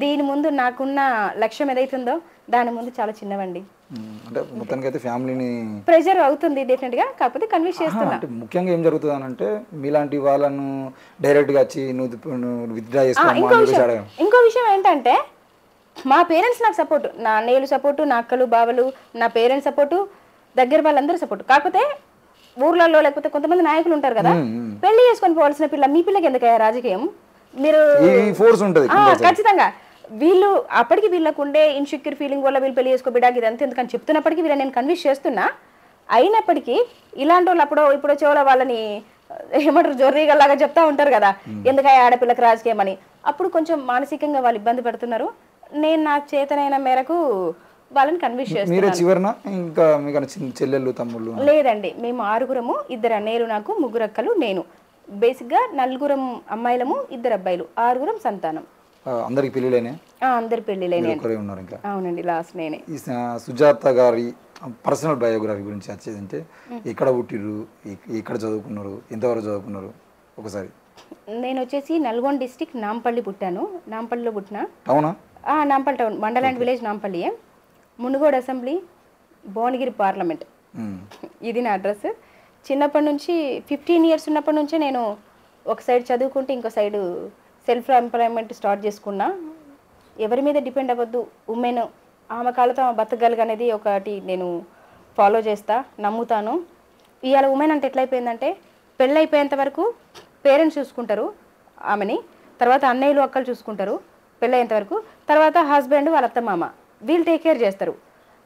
దీని ముందు నాకున్న లక్ష్యం ఏదైతుందో దాని ముందు చాలా చిన్నవండి. అంటే మొత్తానికి అయితే ఫ్యామిలీని ప్రెజర్ అవుతుంది డెఫినెట్గా, కాకపోతే కన్విన్స్ చేస్తున్నా. ముఖ్యంగా ఏం జరుగుతుంది అని అంటే మీలాంటి వాళ్ళను డైరెక్ట్గా వచ్చి నువ్వు విత్డ్రా చేసుకోవాలి. ఇంకో విషయం ఏంటంటే మా పేరెంట్స్ నాకు సపోర్టు, నా అన్నయ్యలు సపోర్టు, నా అక్కలు, బావలు, నా పేరెంట్స్ సపోర్టు, దగ్గర వాళ్ళందరూ సపోర్టు. కాకపోతే ఊర్లలో లేకపోతే కొంతమంది నాయకులు ఉంటారు కదా, పెళ్లి చేసుకొని పోవాల్సిన పిల్ల, మీ పిల్లకి ఎందుకయ్యా రాజకీయం, మీరు ఖచ్చితంగా వీళ్ళు అప్పటికి వీళ్ళకు ఉండే ఇన్సెక్యూర్ ఫీలింగ్ వల్ల వీళ్ళు పెళ్లి చేసుకోబిడ్డాకి ఇదంతా ఎందుకని చెప్తున్నప్పటికీ వీళ్ళని నేను కన్విన్స్ చేస్తున్నా. అయినప్పటికీ ఇలాంటి వాళ్ళు ఇప్పుడు చెవుల వాళ్ళని ఏమంటారు జొర్రీగల్లాగా చెప్తా ఉంటారు కదా, ఎందుకయ్యా ఆడపిల్లకి రాజకీయం అని. అప్పుడు కొంచెం మానసికంగా వాళ్ళు ఇబ్బంది పడుతున్నారు. నేను నాకు చేతనైన మేరకు వాళ్ళని కన్విన్స్ చేస్తున్నాను. లేదండి, మేము 6 2 అన్నయ్యలు, నాకు 3 అక్కలు, నేను. బేసిక్గా 4 అమ్మాయిలము, 2 అబ్బాయిలు, 6 సంతానం. అందరికి పెళ్ళిళ్ళైనా? అందరి పెళ్ళిళ్ళైనా. అవునండి, లాస్ట్ నేనే. సుజాత గారి పర్సనల్ బయోగ్రఫీ గురించి వచ్చేదంటే ఎక్కడ పుట్టిర్రు, ఎక్కడ చదువుకున్నారు, ఎంతవరకు చదువుకున్నారు ఒకసారి? నేను వచ్చేసి నల్గొండ డిస్టిక్ నాంపల్లి పుట్టాను. నాంపల్లిలో పుట్టిన. అవునా? నాంపల్లి టౌన్, మండలాండ్ విలేజ్ నాంపల్లియే. మునుగోడు అసెంబ్లీ, భువనగిరి పార్లమెంట్, ఇది నా అడ్రస్. చిన్నప్పటి నుంచి 15 ఇయర్స్ ఉన్నప్పటి నుంచే నేను ఒక సైడ్ చదువుకుంటే ఇంకో సైడు సెల్ఫ్ ఎంప్లాయ్మెంట్ స్టార్ట్ చేసుకున్నా. ఎవరి మీద డిపెండ్ అవ్వద్దు, ఉమెన్ ఆమె కాళ్ళతో ఆమె బతకగలగనేది ఒకటి నేను ఫాలో చేస్తా, నమ్ముతాను. ఇవాళ ఉమెన్ అంటే ఎట్లయిపోయిందంటే పెళ్ళైపోయేంత వరకు పేరెంట్స్ చూసుకుంటారు ఆమెని, తర్వాత అన్నయ్యలు అక్కలు చూసుకుంటారు పెళ్ళయ్యేంత వరకు, తర్వాత హస్బెండ్ వాళ్ళ అత్తమామ వీళ్ళు టేక్ కేర్ చేస్తారు.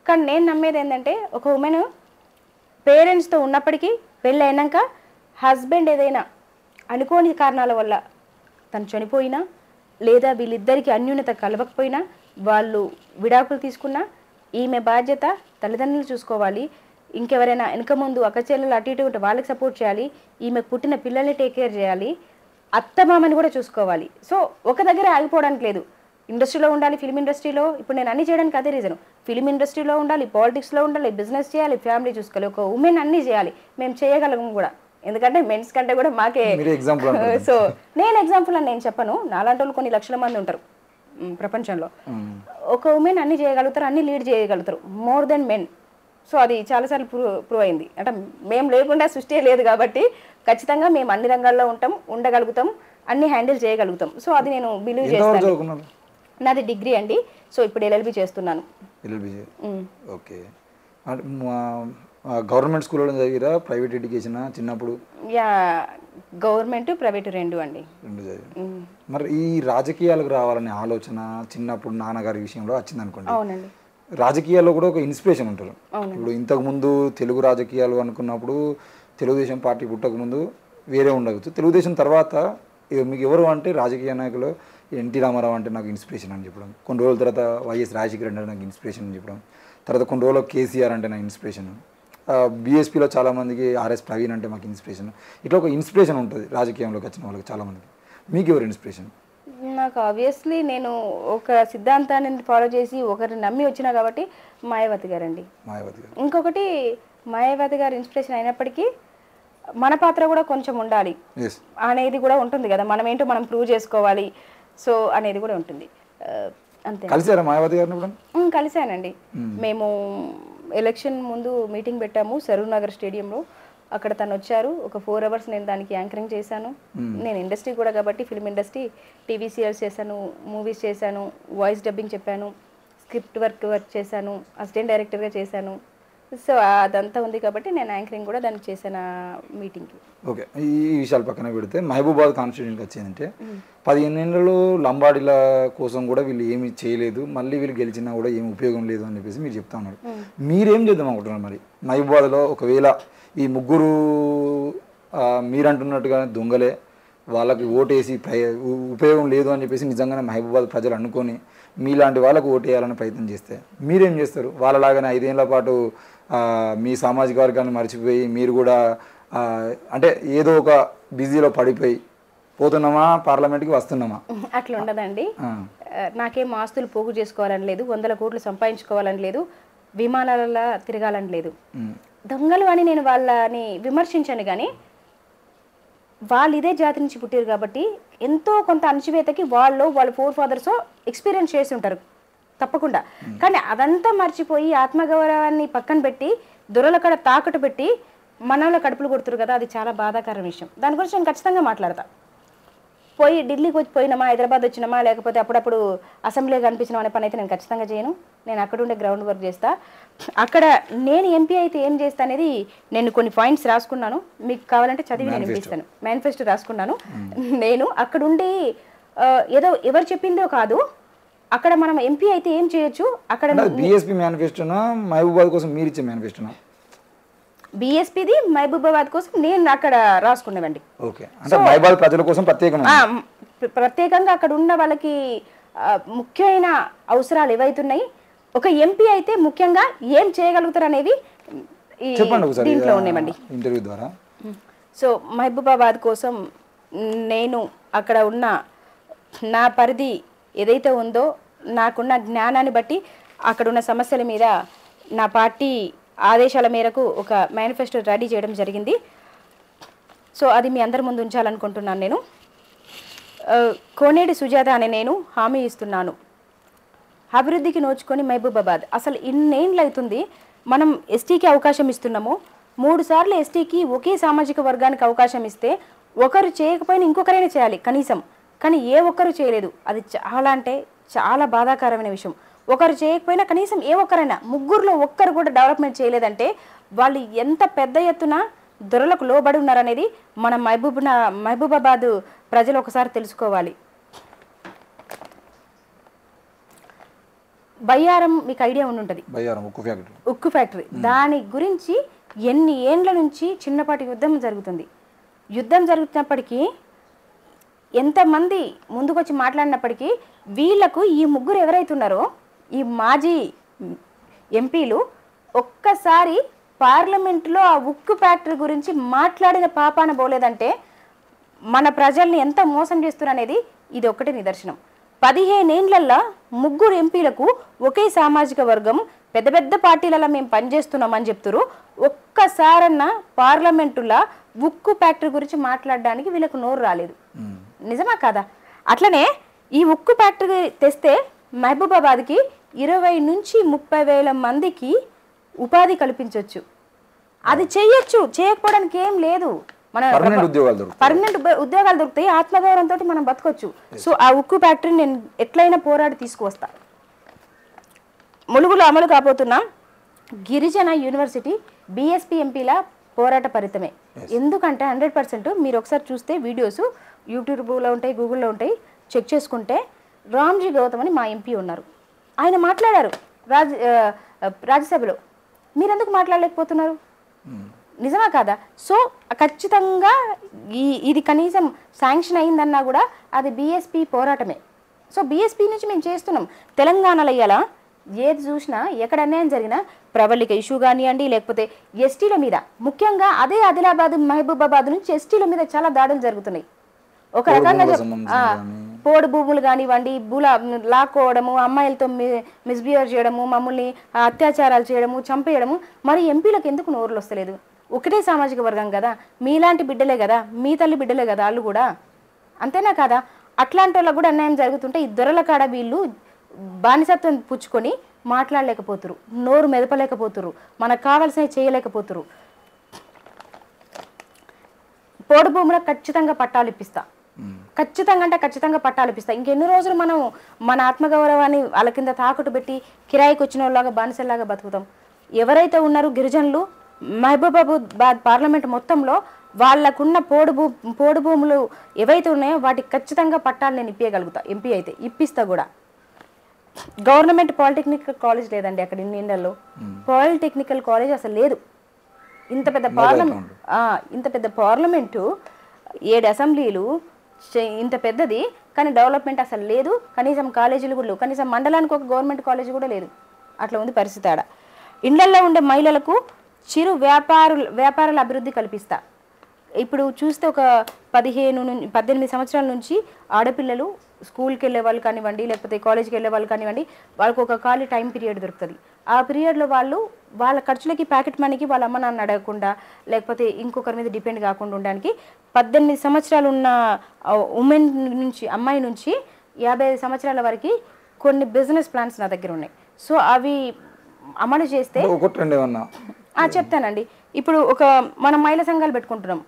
కానీ నేను నమ్మేది ఏంటంటే ఒక ఉమెన్ పేరెంట్స్తో ఉన్నప్పటికీ పెళ్ళి అయినాక హస్బెండ్ ఏదైనా అనుకోని కారణాల వల్ల తను చనిపోయినా లేదా వీళ్ళిద్దరికీ అన్యూన్యత కలవకపోయినా వాళ్ళు విడాకులు తీసుకున్నా ఈమె బాధ్యత తల్లిదండ్రులు చూసుకోవాలి. ఇంకెవరైనా వెనక ముందు అక్కచెల్లెలు అటు ఇటు ఉంటే వాళ్ళకి సపోర్ట్ చేయాలి. ఈమెకు పుట్టిన పిల్లల్ని టేక్ కేర్ చేయాలి, అత్తమామని కూడా చూసుకోవాలి. సో ఒక దగ్గర ఆగిపోవడానికి లేదు. ఇండస్ట్రీలో ఉండాలి, ఫిల్మ్ ఇండస్ట్రీలో. ఇప్పుడు నేను అన్ని చేయడానికి అదే రీజన్. ఫిల్మ్ ఇండస్ట్రీలో ఉండాలి, పాలిటిక్స్లో ఉండాలి, బిజినెస్ చేయాలి, ఫ్యామిలీ చూసుకోవాలి. ఒక ఉమెన్ అన్నీ చేయాలి. మేము చేయగలము కూడా, ఎందుకంటే మెన్స్ కంటే కూడా మాకే. సో నేను ఎగ్జాంపుల్ అని నేను చెప్పను, నాలాంటి వాళ్ళు కొన్ని లక్షల మంది ఉంటారు ప్రపంచంలో. ఒక ఉమెన్ అన్ని చేయగలుగుతారు, అన్ని లీడ్ చేయగలుగుతారు, మోర్ దెన్ మెన్. సో అది చాలాసార్లు ప్రూవ్ అయింది. అంటే మేము లేకుండా సృష్టి లేదు కాబట్టి ఖచ్చితంగా మేము అన్ని రంగాల్లో ఉంటాం, ఉండగలుగుతాం, అన్ని హ్యాండిల్ చేయగలుగుతాం. సో అది నేను బిలీవ్ చేస్తాను. నాది డిగ్రీ అండి. సో ఇప్పుడు ఎల్ఎల్బి చేస్తున్నాను. ఓకే. గవర్నమెంట్ స్కూల్లో చదివిరా, ప్రైవేట్ ఎడ్యుకేషన్ చిన్నప్పుడు? యా, గవర్నమెంట్ ప్రైవేట్ రెండు అండి. రెండు చదివి. మరి ఈ రాజకీయాలకు రావాలనే ఆలోచన చిన్నప్పుడు నాన్నగారి విషయంలో వచ్చింది అనుకోండి. అవునండి. రాజకీయాల్లో కూడా ఒక ఇన్స్పిరేషన్ ఉంటారు. ఇప్పుడు ఇంతకుముందు తెలుగు రాజకీయాలు అనుకున్నప్పుడు తెలుగుదేశం పార్టీ పుట్టకముందు వేరే ఉండవచ్చు. తెలుగుదేశం తర్వాత మీకు ఎవరు అంటే రాజకీయ నాయకులు ఎన్టీ రామారావు అంటే నాకు ఇన్స్పిరేషన్ అని చెప్పడం, కొన్ని రోజుల తర్వాత వైఎస్ రాజశేఖర రెడ్డి అంటే నాకు ఇన్స్పిరేషన్ అని చెప్పడం, తర్వాత కొన్ని రోజులు కేసీఆర్ అంటే నాకు ఇన్స్పిరేషన్, బీఎస్పీలో చాలామందికి ఆర్ఎస్ ప్రవీణ్ అంటే మాకు ఇన్స్పిరేషన్. ఇట్లా ఒక ఇన్స్పిరేషన్ ఉంటుంది రాజకీయంలోకి వచ్చిన వాళ్ళకి చాలామందికి. మీకు ఎవరు ఇన్స్పిరేషన్? నాకు ఆబ్వియస్లీ నేను ఒక సిద్ధాంతాన్ని ఫాలో చేసి ఒకరిని నమ్మి వచ్చినా కాబట్టి మాయావతి గారండి. మాయావతి గారు. ఇంకొకటి మాయావతి గారు ఇన్స్పిరేషన్ అయినప్పటికీ మన పాత్ర కూడా కొంచెం ఉండాలి అనేది కూడా ఉంటుంది కదా, మనం ఏంటో మనం ప్రూవ్ చేసుకోవాలి. సో అనేది కూడా ఉంటుంది. అంతే. కలిసారా మాయావతి గారిని? కలిసానండి. మేము ఎలక్షన్ ముందు మీటింగ్ పెట్టాము సరూర్ నగర్ స్టేడియంలో. అక్కడ తను వచ్చారు. ఒక 4 hours నేను దానికి యాంకరింగ్ చేశాను. నేను ఇండస్ట్రీ కూడా కాబట్టి ఫిల్మ్ ఇండస్ట్రీ, టీవీ సీరియల్స్ చేశాను, మూవీస్ చేశాను, వాయిస్ డబ్బింగ్ చెప్పాను, స్క్రిప్ట్ వర్క్ చేశాను, అసిస్టెంట్ డైరెక్టర్గా చేశాను. సో అదంతా ఉంది కాబట్టి నేను యాంకరింగ్ కూడా దానికి చేశాను మీటింగ్కి. ఓకే. ఈ విషయాలు పక్కన పెడితే మహబూబాబాద్ కాన్స్టిట్యూషన్కి వచ్చేదంటే 15 ఏళ్ళలో లంబాడీల కోసం కూడా వీళ్ళు ఏమి చేయలేదు, మళ్ళీ వీళ్ళు గెలిచినా కూడా ఏమి ఉపయోగం లేదు అని చెప్పేసి మీరు చెప్తా ఉన్నారు. మీరేం చేద్దాం అనుకుంటున్నారు మరి మహబూబాబాద్లో? ఒకవేళ ఈ ముగ్గురు మీరంటున్నట్టుగా దొంగలే, వాళ్ళకి ఓటేసి ఉపయోగం లేదు అని చెప్పేసి నిజంగానే మహబూబాబాద్ ప్రజలు అనుకొని మీలాంటి వాళ్ళకు ఓటేయాలని ప్రయత్నం చేస్తే మీరేం చేస్తారు? వాళ్ళలాగానే 5 ఏళ్ల పాటు మీ సామాజిక వర్గాన్ని మర్చిపోయి మీరు కూడా అంటే ఏదో ఒక బిజీలో పడిపోయి పోతున్నామా, పార్లమెంట్కి వస్తున్నామా? అట్లా ఉండదండి. నాకేం ఆస్తులు పోగు చేసుకోవాలని లేదు, 100 కోట్లు సంపాదించుకోవాలని లేదు, విమానాలలో తిరగాలని లేదు. దొంగలు అని నేను వాళ్ళని విమర్శించాను, కానీ వాళ్ళు ఇదే జాతి నుంచి పుట్టారు కాబట్టి ఎంతో కొంత అణచివేతకి వాళ్ళ ఫోర్ ఫాదర్స్ ఎక్స్పీరియన్స్ చేసి ఉంటారు తప్పకుండా. కానీ అదంతా మర్చిపోయి ఆత్మగౌరవాన్ని పక్కన పెట్టి దొరల కడ తాకట్టు పెట్టి మనలో కడుపులు కొడుతురు కదా, అది చాలా బాధాకర విషయం. దాని గురించి నేను ఖచ్చితంగా మాట్లాడతా. పోయి ఢిల్లీకి వచ్చి పోయినామా, హైదరాబాద్ వచ్చినామా, లేకపోతే అప్పుడప్పుడు అసెంబ్లీలో కనిపించినాం అనే పని అయితే నేను ఖచ్చితంగా చేయను. నేను అక్కడ ఉండే గ్రౌండ్ వర్క్ చేస్తా. అక్కడ నేను ఎంపీ అయితే ఏం చేస్తా అనేది నేను కొన్ని పాయింట్స్ రాసుకున్నాను, మీకు కావాలంటే చదివి నేను వినిపిస్తాను. మేనిఫెస్టో రాసుకున్నాను. నేను అక్కడుండి ఏదో ఎవరు చెప్పిందో కాదు, అక్కడ మనం ఎంపీ అయితే ఏం చేయొచ్చు. అక్కడ బీఎస్పీ మేనిఫెస్టోనా మహబూబాబాద్ కోసం మీరు ఇచ్చే మేనిఫెస్టోనా? బీఎస్పీది మహబూబాబాద్ కోసం నేను అక్కడ రాసుకున్నామండి. ఓకే. అంటే మహబూబాబాద్ ప్రజల కోసం ప్రత్యేకంగా అక్కడ ఉన్న వాళ్ళకి ముఖ్యమైన అవసరాలు ఏవైతున్నాయి, ఒక ఎంపీ అయితే ముఖ్యంగా ఏం చేయగలుగుతారు అనేవి దీంట్లో ఉన్నాయండి ఇంటర్వ్యూ ద్వారా. సో మహబూబాబాద్ కోసం నేను అక్కడ ఉన్న నా పరిధి ఏదైతే ఉందో, నాకున్న జ్ఞానాన్ని బట్టి అక్కడ ఉన్న సమస్యల మీద నా పార్టీ ఆదేశాల మేరకు ఒక మేనిఫెస్టో రెడీ చేయడం జరిగింది. సో అది మీ అందరి ముందు ఉంచాలనుకుంటున్నాను. నేను కోనేటి సుజాత అనే నేను హామీ ఇస్తున్నాను, అభివృద్ధికి నోచుకొని మహబూబాబాద్ అసలు ఇన్నేళ్ళు అవుతుంది మనం ఎస్టీకి అవకాశం ఇస్తున్నాము, 3 సార్లు ఎస్టీకి ఒకే సామాజిక వర్గానికి అవకాశం ఇస్తే ఒకరు చేయకపోయినా ఇంకొకరైనా చేయాలి కనీసం. కానీ ఏ ఒక్కరు చేయలేదు. అది చాలా అంటే చాలా బాధాకరమైన విషయం. ఒకరు చేయకపోయినా కనీసం ఏ ఒక్కరైనా, ముగ్గురులో ఒక్కరు కూడా డెవలప్మెంట్ చేయలేదంటే వాళ్ళు ఎంత పెద్ద ఎత్తున దొరలకు లోబడి ఉన్నారనేది మన మహబూబాబాద్ ప్రజలు ఒకసారి తెలుసుకోవాలి. బయ్యారం మీకు ఐడియా ఉండుంటుంది, బయ్యారం ఉక్కు ఫ్యాక్టరీ. దాని గురించి ఎన్ని ఏండ్ల నుంచి చిన్నపాటి యుద్ధం జరుగుతుంది. యుద్ధం జరుగుతున్నప్పటికీ ఎంతమంది ముందుకొచ్చి మాట్లాడినప్పటికీ వీళ్లకు ఈ ముగ్గురు ఎవరైతున్నారో ఈ మాజీ ఎంపీలు ఒక్కసారి పార్లమెంట్లో ఆ ఉక్కు ఫ్యాక్టరీ గురించి మాట్లాడిన పాపాన పోలేదంటే మన ప్రజల్ని ఎంత మోసం చేస్తున్నారు అనేది ఇది ఒక్కటే నిదర్శనం. 15 ఏళ్లల్లో ముగ్గురు ఎంపీలకు ఒకే సామాజిక వర్గం పెద్ద పెద్ద పార్టీలలో మేము పనిచేస్తున్నామని చెప్తారు. ఒక్కసారన్నా పార్లమెంటులో ఉక్కు ఫ్యాక్టరీ గురించి మాట్లాడడానికి వీళ్ళకు నోరు రాలేదు. నిజమా కాదా? అట్లనే ఈ ఉక్కు ఫ్యాక్టరీ తెస్తే మహబూబాబాద్కి 20 నుంచి 30 వేల మందికి ఉపాధి కల్పించవచ్చు. అది చెయ్యొచ్చు, చేయకపోవడానికి ఏం లేదు. మన పర్మనెంట్ ఉద్యోగాలు దొరుకుతాయి, ఆత్మగౌరవంతో మనం బతకొచ్చు. సో ఆ ఉక్కు ఫ్యాక్టరీని నేను ఎట్లయినా పోరాడి తీసుకువస్తా. ములుగులో అమలు కాబోతున్న గిరిజన యూనివర్సిటీ బీఎస్పీ ఎంపీల పోరాట ఫలితమే. ఎందుకంటే 100% మీరు ఒకసారి చూస్తే వీడియోస్ యూట్యూబ్లో ఉంటాయి, గూగుల్లో ఉంటాయి, చెక్ చేసుకుంటే రామ్జీ గౌతమ్ అని మా ఎంపీ ఉన్నారు. ఆయన మాట్లాడారు రాజ్యసభలో. మీరెందుకు మాట్లాడలేకపోతున్నారు? నిజమా కాదా? సో ఖచ్చితంగా ఇది కనీసం శాంక్షన్ అయిందన్నా కూడా అది బీఎస్పీ పోరాటమే. సో బీఎస్పీ నుంచి మేము చేస్తున్నాం. తెలంగాణలో ఇలా ఏది చూసినా ఎక్కడ అన్యాయం జరిగినా ప్రవళిక ఇష్యూ కానివ్వండి, లేకపోతే ఎస్టీల మీద, ముఖ్యంగా అదే ఆదిలాబాద్ మహబూబాబాద్ నుంచి ఎస్టీల మీద చాలా దాడులు జరుగుతున్నాయి. ఒక రకంగా పోడు భూములు కానివ్వండి, లాక్కోవడము, అమ్మాయిలతో మిస్బిహేవ్ చేయడము, మమ్మల్ని అత్యాచారాలు చేయడము, చంపేయడము. మరి ఎంపీలకు ఎందుకు నోరులు వస్తలేదు? ఒకటే సామాజిక వర్గం కదా, మీలాంటి బిడ్డలే కదా, మీ తల్లి బిడ్డలే కదా వాళ్ళు కూడా, అంతేనా కదా? అట్లాంటి వాళ్ళకు కూడా అన్యాయం జరుగుతుంటే ఈ దొరల కాడ వీళ్ళు బానిసత్వం పుచ్చుకొని మాట్లాడలేకపోతురు, నోరు మెదపలేకపోతురు, మనకు కావాల్సినవి చేయలేకపోతురు. పోడు భూములకు ఖచ్చితంగా పట్టాలు ఇప్పిస్తా, ఖచ్చితంగా అంటే ఖచ్చితంగా పట్టాలు ఇప్పిస్తా. ఇంకెన్ని రోజులు మనం మన ఆత్మగౌరవాన్ని వాళ్ళ కింద తాకట్టు పెట్టి కిరాయికి వచ్చిన వాళ్ళలాగా బానిసల్లాగా బతుకుతాం? ఎవరైతే ఉన్నారో గిరిజనులు మహబూబాబాద్ పార్లమెంట్ మొత్తంలో వాళ్ళకున్న పోడు భూములు ఏవైతే ఉన్నాయో వాటికి ఖచ్చితంగా పట్టాలు నేను ఇప్పగలుగుతా. ఎంపీ అయితే ఇప్పిస్తా కూడా. గవర్నమెంట్ పాలిటెక్నికల్ కాలేజ్ లేదండి అక్కడ ఇండియన్లలో. పాలిటెక్నికల్ కాలేజ్ అసలు లేదు. ఇంత పెద్ద పార్లమెంటు, 7 అసెంబ్లీలు, ఇంత పెద్దది, కానీ డెవలప్మెంట్ అసలు లేదు. కనీసం కాలేజీలు కూడా లేవు. కనీసం మండలానికి ఒక గవర్నమెంట్ కాలేజీ కూడా లేదు. అట్లా ఉంది పరిస్థితి ఆడ. ఇండ్లల్లో ఉండే మహిళలకు చిరు వ్యాపారాల అభివృద్ధి కల్పిస్తా. ఇప్పుడు చూస్తే ఒక 18 సంవత్సరాల నుంచి ఆడపిల్లలు స్కూల్కి వెళ్ళే వాళ్ళు కానివ్వండి, లేకపోతే కాలేజీకి వెళ్ళే వాళ్ళు కానివ్వండి, వాళ్ళకు ఒక ఖాళీ టైం పీరియడ్ దొరుకుతుంది. ఆ పీరియడ్లో వాళ్ళు వాళ్ళ ఖర్చులకి, ప్యాకెట్ మనీకి వాళ్ళ అమ్మ నాన్న అడగకుండా, లేకపోతే ఇంకొకరి మీద డిపెండ్ కాకుండా ఉండడానికి 18 సంవత్సరాలు ఉన్న ఉమెన్ నుంచి, అమ్మాయి నుంచి 55 సంవత్సరాల వరకు కొన్ని బిజినెస్ ప్లాన్స్ నా దగ్గర ఉన్నాయి. సో అవి అమలు చేస్తే చెప్తానండి. ఇప్పుడు మనం మహిళా సంఘాలు పెట్టుకుంటున్నాం,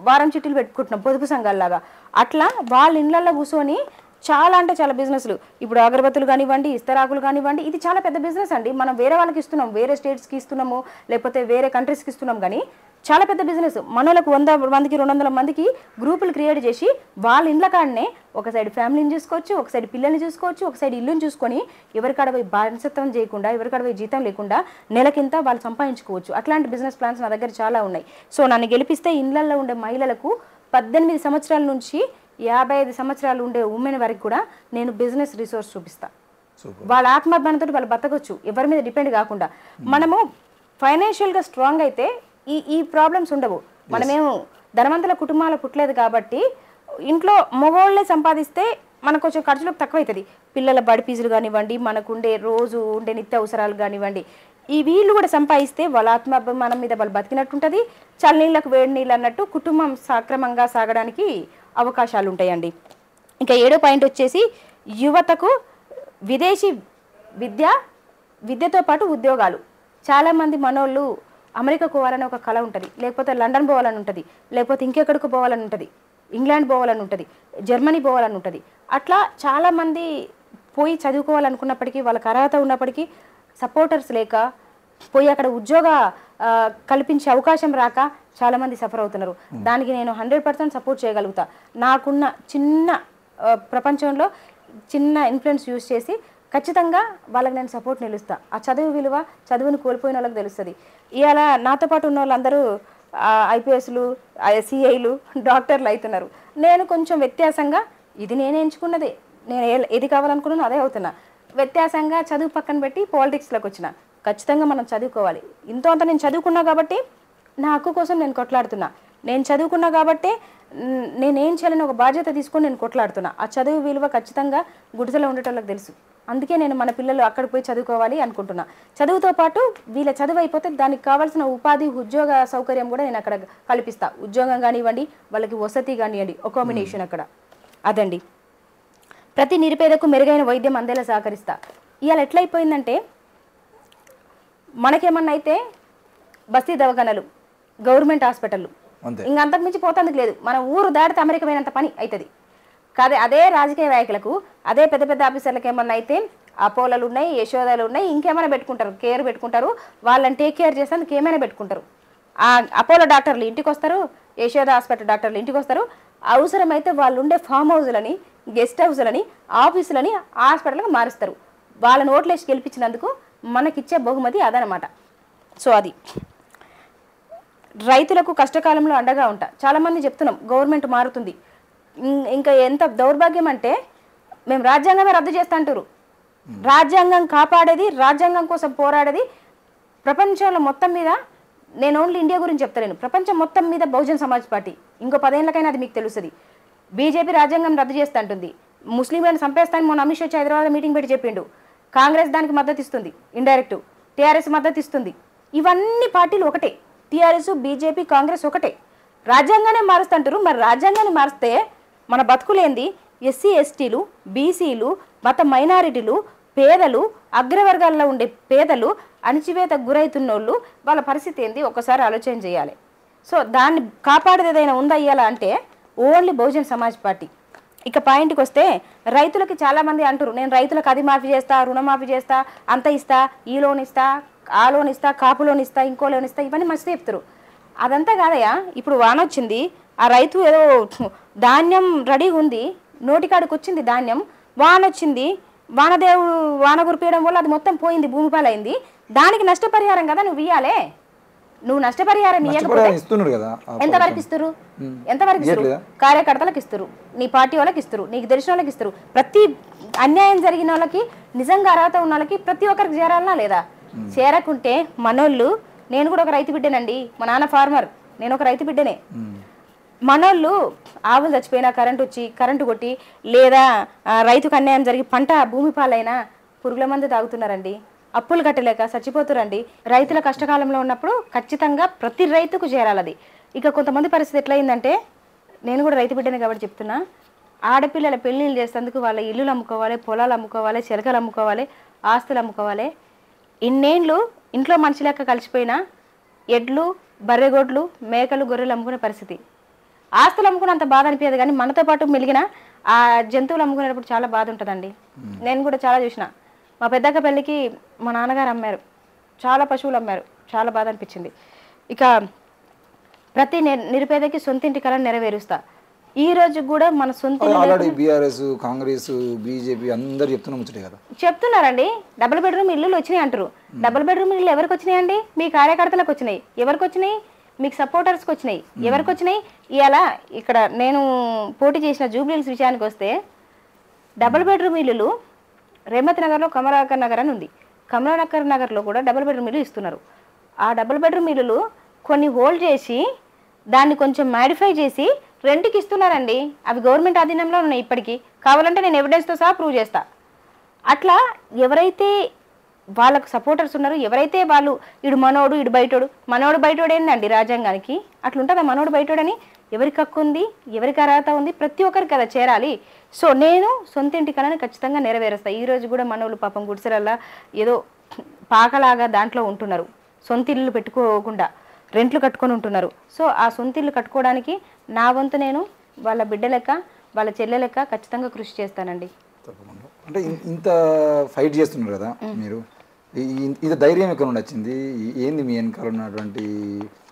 వారం చిట్టీలు పెట్టుకుంటున్నాం, పొదుపు సంఘాలలాగా. అట్లా వాళ్ళ ఇళ్ళల్లో కూర్చొని చాలా అంటే చాలా బిజినెస్లు, ఇప్పుడు అగరబత్తులు కానివ్వండి, ఇస్తరాకులు కానివ్వండి, ఇది చాలా పెద్ద బిజినెస్ అండి. మనం వేరే వాళ్ళకి ఇస్తున్నాం, వేరే స్టేట్స్కి ఇస్తున్నాము, లేకపోతే వేరే కంట్రీస్కి ఇస్తున్నాం. కానీ చాలా పెద్ద బిజినెస్. మనలకు 100 మందికి 200 మందికి గ్రూపులు క్రియేట్ చేసి వాళ్ళ ఇండ్ల కాడనే ఒక సైడ్ ఫ్యామిలీని చూసుకోవచ్చు, ఒక సైడ్ పిల్లల్ని చూసుకోవచ్చు, ఒక సైడ్ ఇల్లుని చూసుకొని ఎవరికాడ పోయి బానిసత్వం చేయకుండా, ఎవరికాడ పోయి జీతం లేకుండా నెలకింత వాళ్ళు సంపాదించుకోవచ్చు. అట్లాంటి బిజినెస్ ప్లాన్స్ నా దగ్గర చాలా ఉన్నాయి. సో నన్ను గెలిపిస్తే ఇళ్లలో ఉండే మహిళలకు 18 సంవత్సరాల నుంచి 55 సంవత్సరాలు ఉండే ఉమెన్ వరకు కూడా నేను బిజినెస్ రిసోర్స్ చూపిస్తా. వాళ్ళ ఆత్మాభిమానంతో వాళ్ళు బతకొచ్చు, ఎవరి మీద డిపెండ్ కాకుండా. మనము ఫైనాన్షియల్గా స్ట్రాంగ్ అయితే ఈ ప్రాబ్లమ్స్ ఉండవు. మనమేమో ధనవంతుల కుటుంబాలు పుట్టలేదు కాబట్టి ఇంట్లో మగవాళ్ళే సంపాదిస్తే మనకు కొంచెం ఖర్చులకు తక్కువ అవుతుంది. పిల్లల బడి ఫీజులు కానివ్వండి, మనకుండే రోజు ఉండే నిత్య అవసరాలు కానివ్వండి, ఈ వీళ్ళు కూడా సంపాదిస్తే వాళ్ళ ఆత్మాభిమానం మీద వాళ్ళు బతికినట్టుంటుంది. చల్లనీళ్ళకు వేడి నీళ్ళు అన్నట్టు కుటుంబం సక్రమంగా సాగడానికి అవకాశాలు ఉంటాయండి. ఇంకా 7వ పాయింట్ వచ్చేసి యువతకు విదేశీ విద్యతో పాటు ఉద్యోగాలు. చాలామంది మనోళ్ళు అమెరికా పోవాలని ఒక కళ ఉంటుంది, లేకపోతే లండన్ పోవాలని ఉంటుంది, లేకపోతే ఇంకెక్కడికి పోవాలని ఉంటుంది, ఇంగ్లాండ్ పోవాలని ఉంటుంది, జర్మనీ పోవాలని ఉంటుంది. అట్లా చాలామంది పోయి చదువుకోవాలనుకున్నప్పటికీ వాళ్ళకి అర్హత ఉన్నప్పటికీ సపోర్టర్స్ లేక పోయి అక్కడ ఉద్యోగ కల్పించే అవకాశం రాక చాలామంది సఫర్ అవుతున్నారు. దానికి నేను 100% సపోర్ట్ చేయగలుగుతా. నాకున్న చిన్న ప్రపంచంలో చిన్న ఇన్ఫ్లుయెన్స్ యూజ్ చేసి ఖచ్చితంగా వాళ్ళకి నేను సపోర్ట్ నిలుస్తా. ఆ చదువు విలువ చదువుని కోల్పోయిన వాళ్ళకి తెలుస్తుంది. ఇవాళ నాతో పాటు ఉన్న వాళ్ళందరూ ఐపీఎస్లు, సిఐలు, డాక్టర్లు అవుతున్నారు. నేను కొంచెం వ్యత్యాసంగా, ఇది నేను ఎంచుకున్నదే, నేను ఏది కావాలనుకున్నానో అదే అవుతున్నా. వ్యత్యాసంగా చదువు పక్కన పెట్టి పాలిటిక్స్లోకి వచ్చిన. ఖచ్చితంగా మనం చదువుకోవాలి. ఇంతో అంత నేను చదువుకున్నా కాబట్టి నా హక్కు కోసం నేను కొట్లాడుతున్నా. నేను చదువుకున్నా కాబట్టి నేనేం చేయాలని ఒక బాధ్యత తీసుకొని నేను కొట్లాడుతున్నా. ఆ చదువు విలువ ఖచ్చితంగా గుడిసెలో ఉండేటోళ్ళకి తెలుసు. అందుకే నేను మన పిల్లలు అక్కడికి పోయి చదువుకోవాలి అనుకుంటున్నా. చదువుతో పాటు వీళ్ళ చదువు అయిపోతే దానికి కావాల్సిన ఉపాధి, ఉద్యోగ సౌకర్యం కూడా నేను అక్కడ కల్పిస్తా. ఉద్యోగం కానివ్వండి, వాళ్ళకి వసతి కానివ్వండి, అకామిడేషన్ అక్కడ. అదండి, ప్రతి నిరుపేదకు మెరుగైన వైద్యం అందేలా సహకరిస్తా. ఇవాళ ఎట్లయిపోయిందంటే మనకేమన్నా అయితే బస్తీ దవాఖానలు, గవర్నమెంట్ హాస్పిటళ్ళు, ఇంకా అంతకుమించి పోతందుకు లేదు. మన ఊరు దాటితే అమెరికా పోయినంత పని అవుతుంది కాదే. అదే రాజకీయ నాయకులకు, అదే పెద్ద పెద్ద ఆఫీసర్లకు ఏమన్నా అయితే అపోలోలు ఉన్నాయి, యశోదాలు ఉన్నాయి, ఇంకేమైనా పెట్టుకుంటారు, కేర్ పెట్టుకుంటారు. వాళ్ళని టేక్ కేర్ చేసేందుకు ఏమైనా పెట్టుకుంటారు. ఆ అపోలో డాక్టర్లు ఇంటికి వస్తారు, యశోద హాస్పిటల్ డాక్టర్లు ఇంటికి వస్తారు. అవసరమైతే వాళ్ళు ఉండే ఫామ్ హౌస్లని, గెస్ట్ హౌస్లని, ఆఫీసులని హాస్పిటల్కి మారుస్తారు. వాళ్ళని ఓట్లేసి గెలిపించినందుకు మనకిచ్చే బహుమతి అదనమాట. సో అది రైతులకు కష్టకాలంలో అండగా ఉంటా. చాలామంది చెప్తున్నాం గవర్నమెంట్ మారుతుంది. ఇంకా ఎంత దౌర్భాగ్యం అంటే మేము రాజ్యాంగమే రద్దు చేస్తా అంటారు. రాజ్యాంగం కాపాడేది, రాజ్యాంగం కోసం పోరాడేది ప్రపంచంలో మొత్తం మీద, నేను ఓన్లీ ఇండియా గురించి చెప్తలేను, ప్రపంచం మొత్తం మీద బహుజన్ సమాజ్ పార్టీ. ఇంకో 10 ఏళ్ళకైనా అది మీకు తెలుస్తుంది. బీజేపీ రాజ్యాంగం రద్దు చేస్తా అంటుంది. ముస్లింలను చంపేస్తాను మొన్న అమిత్ షా వచ్చి హైదరాబాద్ మీటింగ్ పెట్టి చెప్పిండు. కాంగ్రెస్ దానికి మద్దతు ఇస్తుంది, ఇండైరెక్ట్. టీఆర్ఎస్ మద్దతు ఇస్తుంది. ఇవన్నీ పార్టీలు ఒకటే. టీఆర్ఎస్, బీజేపీ, కాంగ్రెస్ ఒకటే. రాజ్యాంగానే మారుస్తుంటారు. మరి రాజ్యాంగాన్ని మారిస్తే మన బతుకులేంది? ఎస్సీ ఎస్టీలు, బీసీలు, మత మైనారిటీలు, పేదలు, అగ్రవర్గాల్లో ఉండే పేదలు, అణచివేతకు గురవుతున్నోళ్ళు, వాళ్ళ పరిస్థితి ఏంది ఒకసారి ఆలోచన చేయాలి. సో దాన్ని కాపాడేది ఏదైనా ఉందా ఇయ్యాలా అంటే ఓన్లీ బహుజన్ సమాజ్ పార్టీ. ఇక పాయింట్కి వస్తే రైతులకి చాలామంది అంటారు నేను రైతులకు అది మాఫీ చేస్తా, రుణమాఫీ చేస్తా, అంత ఇస్తా, ఈ లోన్ ఇస్తా, ఆ లోన్ ఇస్తా, కాపు లోన్ ఇస్తా, ఇంకో లోన్ ఇస్తా, ఇవన్నీ మస్తు చెప్తారు. అదంతా కాదయ్యా. ఇప్పుడు వాన వచ్చింది, ఆ రైతు ఏదో ధాన్యం రెడీగా ఉంది, నోటికాడికి వచ్చింది ధాన్యం, వాన వచ్చింది, వానదేవుడు వాన కురిపించడం వల్ల అది మొత్తం పోయింది, భూమి పాలైంది. దానికి నష్టపరిహారం కదా నువ్వు ఇవ్వాలి. నువ్వు నష్టపరిహారం ఇవ్వకపోతే ఎంతవరకు ఇస్తారు? ఎంతవరకు ఇస్తారు? కార్యకర్తలకు ఇస్తారు, నీ పార్టీ వాళ్ళకి ఇస్తారు, నీకు తెలిసిన వాళ్ళకి ఇస్తారు. ప్రతి అన్యాయం జరిగిన వాళ్ళకి, నిజంగా అర్హత ఉన్న వాళ్ళకి ప్రతి ఒక్కరికి చేరాలనా లేదా? చేరకుంటే మనోళ్ళు, నేను కూడా ఒక రైతు బిడ్డనండి, మా నాన్న ఫార్మర్, నేను ఒక రైతు బిడ్డనే. మనోళ్ళు ఆవులు చచ్చిపోయినా కరెంటు కొట్టి, లేదా రైతుకు అన్యాయం జరిగి పంట భూమి పాలైనా పురుగుల మందు తాగుతున్నారండి, అప్పులు కట్టలేక చచ్చిపోతురండి. రైతుల కష్టకాలంలో ఉన్నప్పుడు ఖచ్చితంగా ప్రతి రైతుకు చేరాలది. ఇక కొంతమంది పరిస్థితి ఎట్లయిందంటే, నేను కూడా రైతు బిడ్డనే కాబట్టి చెప్తున్నా, ఆడపిల్లల పెళ్ళిళ్ళు చేసేందుకు వాళ్ళ ఇల్లులు అమ్ముకోవాలి, పొలాలు అమ్ముకోవాలి, చెలకలు అమ్ముకోవాలి, ఆస్తులు అమ్ముకోవాలి. ఇన్నేళ్ళు ఇంట్లో మనిషి లెక్క కలిసిపోయినా ఎడ్లు, బర్రెగొడ్లు, మేకలు, గొర్రెలు అమ్ముకునే పరిస్థితి. ఆస్తులు అమ్ముకున్నంత బాధ అనిపించదు, కానీ మనతో పాటు మెలిగిన ఆ జంతువులు అమ్ముకునేటప్పుడు చాలా బాధ ఉంటుందండి. నేను కూడా చాలా చూసిన. మా పెద్దక్క పెళ్ళికి మా నాన్నగారు అమ్మారు, చాలా పశువులు అమ్మారు, చాలా బాధ అనిపించింది. ఇక ప్రతి నిరుపేదకి సొంతింటి కళను నెరవేరుస్తా. ఈ రోజు కూడా మన సొంత చెప్తున్నారండి. డబుల్ బెడ్రూమ్ ఇల్లులు వచ్చినాయి అంటారు. డబుల్ బెడ్రూమ్ ఇల్లు ఎవరికి వచ్చినాయండి? మీ కార్యకర్తలకు వచ్చినాయి. ఎవరికి వచ్చినాయి? మీకు సపోర్టర్స్కి వచ్చినాయి. ఎవరికి వచ్చినాయి? ఇవాళ ఇక్కడ నేను పోటీ చేసిన జూబ్లీహిల్స్ విషయానికి వస్తే, డబుల్ బెడ్రూమ్ ఇల్లులు రేమత్ నగర్లో కమలాకర్ నగర్ అని ఉంది. కమలాకర్ నగర్లో కూడా డబుల్ బెడ్రూమ్ ఇల్లు ఇస్తున్నారు. ఆ డబుల్ బెడ్రూమ్ ఇల్లులు కొన్ని హోల్డ్ చేసి దాన్ని కొంచెం మాడిఫై చేసి రెంట్కి ఇస్తున్నారండి. అవి గవర్నమెంట్ అధీనంలో ఉన్నాయి ఇప్పటికీ. కావాలంటే నేను ఎవిడెన్స్తో సహా ప్రూవ్ చేస్తా. అట్లా ఎవరైతే వాళ్ళకు సపోర్టర్స్ ఉన్నారు, ఎవరైతే వాళ్ళు ఇడు మనోడు ఇడు బయటోడు, మనోడు బయటోడు ఏందండి రాజ్యాంగానికి? అట్లుంటుందా మనోడు బయటోడని? ఎవరికి హక్కు ఉంది, ఎవరికి అర్హత ఉంది? ప్రతి ఒక్కరికి కదా చేరాలి. సో నేను సొంత ఇంటి కళని ఖచ్చితంగా నెరవేరుస్తాను. ఈరోజు కూడా మనోళ్ళు పాపం గుడిసెలల్లా ఏదో పాకలాగా దాంట్లో ఉంటున్నారు. సొంత ఇల్లు పెట్టుకోకుండా రెంట్లు కట్టుకొని ఉంటున్నారు. సో ఆ సొంత ఇల్లు కట్టుకోవడానికి నా వంతు నేను వాళ్ళ బిడ్డ లెక్క వాళ్ళ చెల్లె లెక్క ఖచ్చితంగా కృషి చేస్తానండి. తప్పకుండా. అంటే ఇంత ఫైట్ చేస్తున్నారు కదా మీరు, ఇది ధైర్యం ఎక్కడ నుండి వచ్చింది? ఏంది మీ వెనకాల ఉన్నటువంటి,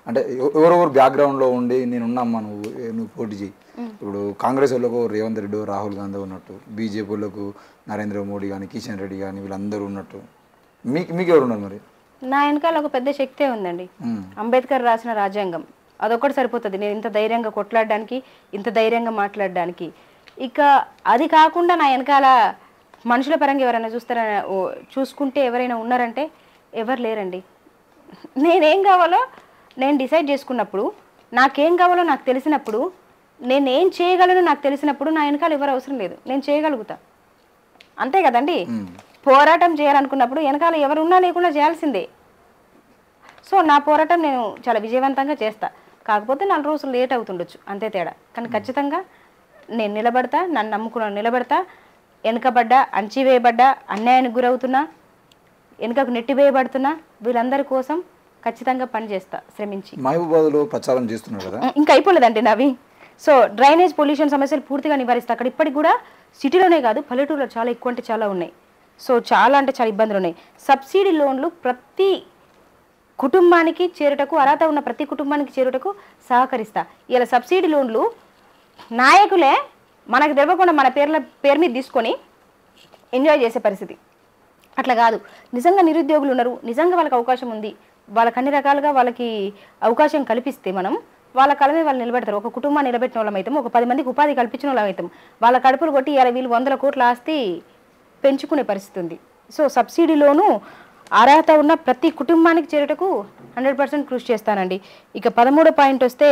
అంటే ఎవరెవరు బ్యాక్గ్రౌండ్లో ఉండి నేను ఉన్నామ్మా నువ్వు పోటీ చేయి. ఇప్పుడు కాంగ్రెస్ వాళ్ళకు రేవంత్ రెడ్డి రాహుల్ గాంధీ ఉన్నట్టు, బీజేపీ వాళ్ళకు నరేంద్ర మోడీ కానీ కిషన్ రెడ్డి కానీ వీళ్ళందరూ ఉన్నట్టు మీకు ఎవరు ఉన్నారు మరి? నా వెనకాల ఒక పెద్ద శక్తే ఉందండి. అంబేద్కర్ రాసిన రాజ్యాంగం అదొక్కటి సరిపోతుంది నేను ఇంత ధైర్యంగా కొట్లాడడానికి, ఇంత ధైర్యంగా మాట్లాడడానికి. ఇక అది కాకుండా నా వెనకాల మనుషుల పరంగా ఎవరైనా చూసుకుంటే ఎవరైనా ఉన్నారంటే ఎవరు లేరండి. నేనేం కావాలో నేను డిసైడ్ చేసుకున్నప్పుడు, నాకేం కావాలో నాకు తెలిసినప్పుడు, నేనేం చేయగలను నాకు తెలిసినప్పుడు నా వెనకాల ఎవరు అవసరం లేదు, నేను చేయగలుగుతా. అంతే కదండి. పోరాటం చేయాలనుకున్నప్పుడు వెనకాల ఎవరున్నా లేకుండా చేయాల్సిందే. సో నా పోరాటం నేను చాలా విజయవంతంగా చేస్తా. కాకపోతే 4 రోజులు లేట్ అవుతుండొచ్చు, అంతే తేడా. కానీ ఖచ్చితంగా నేను నిలబడతా, నన్ను నమ్ముకున్న నిలబడతా. వెనుకబడ్డా, అణచివేయబడ్డా, అన్యాయానికి గురవుతున్నా, వెనుకకు నెట్టివేయబడుతున్నా వీళ్ళందరి కోసం ఖచ్చితంగా పనిచేస్తా శ్రమించి. మహబూబాబాద్లో ప్రచారం చేస్తున్నారు కదా, ఇంకా అయిపోలేదండి నావి. సో డ్రైనేజ్ పొల్యూషన్ సమస్యలు పూర్తిగా నివారిస్తా. అక్కడ ఇప్పటికి కూడా సిటీలోనే కాదు పల్లెటూరులో చాలా ఎక్కువ అంటే చాలా ఉన్నాయి. సో చాలా అంటే చాలా ఇబ్బందులు ఉన్నాయి. సబ్సిడీ లోన్లు ప్రతి కుటుంబానికి చేరుటకు, అర్హత ఉన్న ప్రతి కుటుంబానికి చేరుటకు సహకరిస్తా. ఇలా సబ్సిడీ లోన్లు నాయకులే మనకు తెలియకుండా మన పేరు మీద తీసుకొని ఎంజాయ్ చేసే పరిస్థితి. అట్లా కాదు, నిజంగా నిరుద్యోగులు ఉన్నారు, నిజంగా వాళ్ళకి అవకాశం ఉంది, వాళ్ళకి అన్ని రకాలుగా వాళ్ళకి అవకాశం కల్పిస్తే మనం వాళ్ళ కళ మీద వాళ్ళు నిలబెడతారు. ఒక కుటుంబాన్ని నిలబెట్టిన వాళ్ళం అవుతాం, ఒక 10 మందికి ఉపాధి కల్పించిన వాళ్ళం అవుతాం. వాళ్ళ కడుపులు కొట్టి ఇలా వీళ్ళు 100 కోట్ల ఆస్తి పెంచుకునే పరిస్థితి ఉంది. సో సబ్సిడీలోను అర్హత ఉన్న ప్రతి కుటుంబానికి చేరుటకు 100% కృషి చేస్తానండి. ఇక 13వ పాయింట్ వస్తే,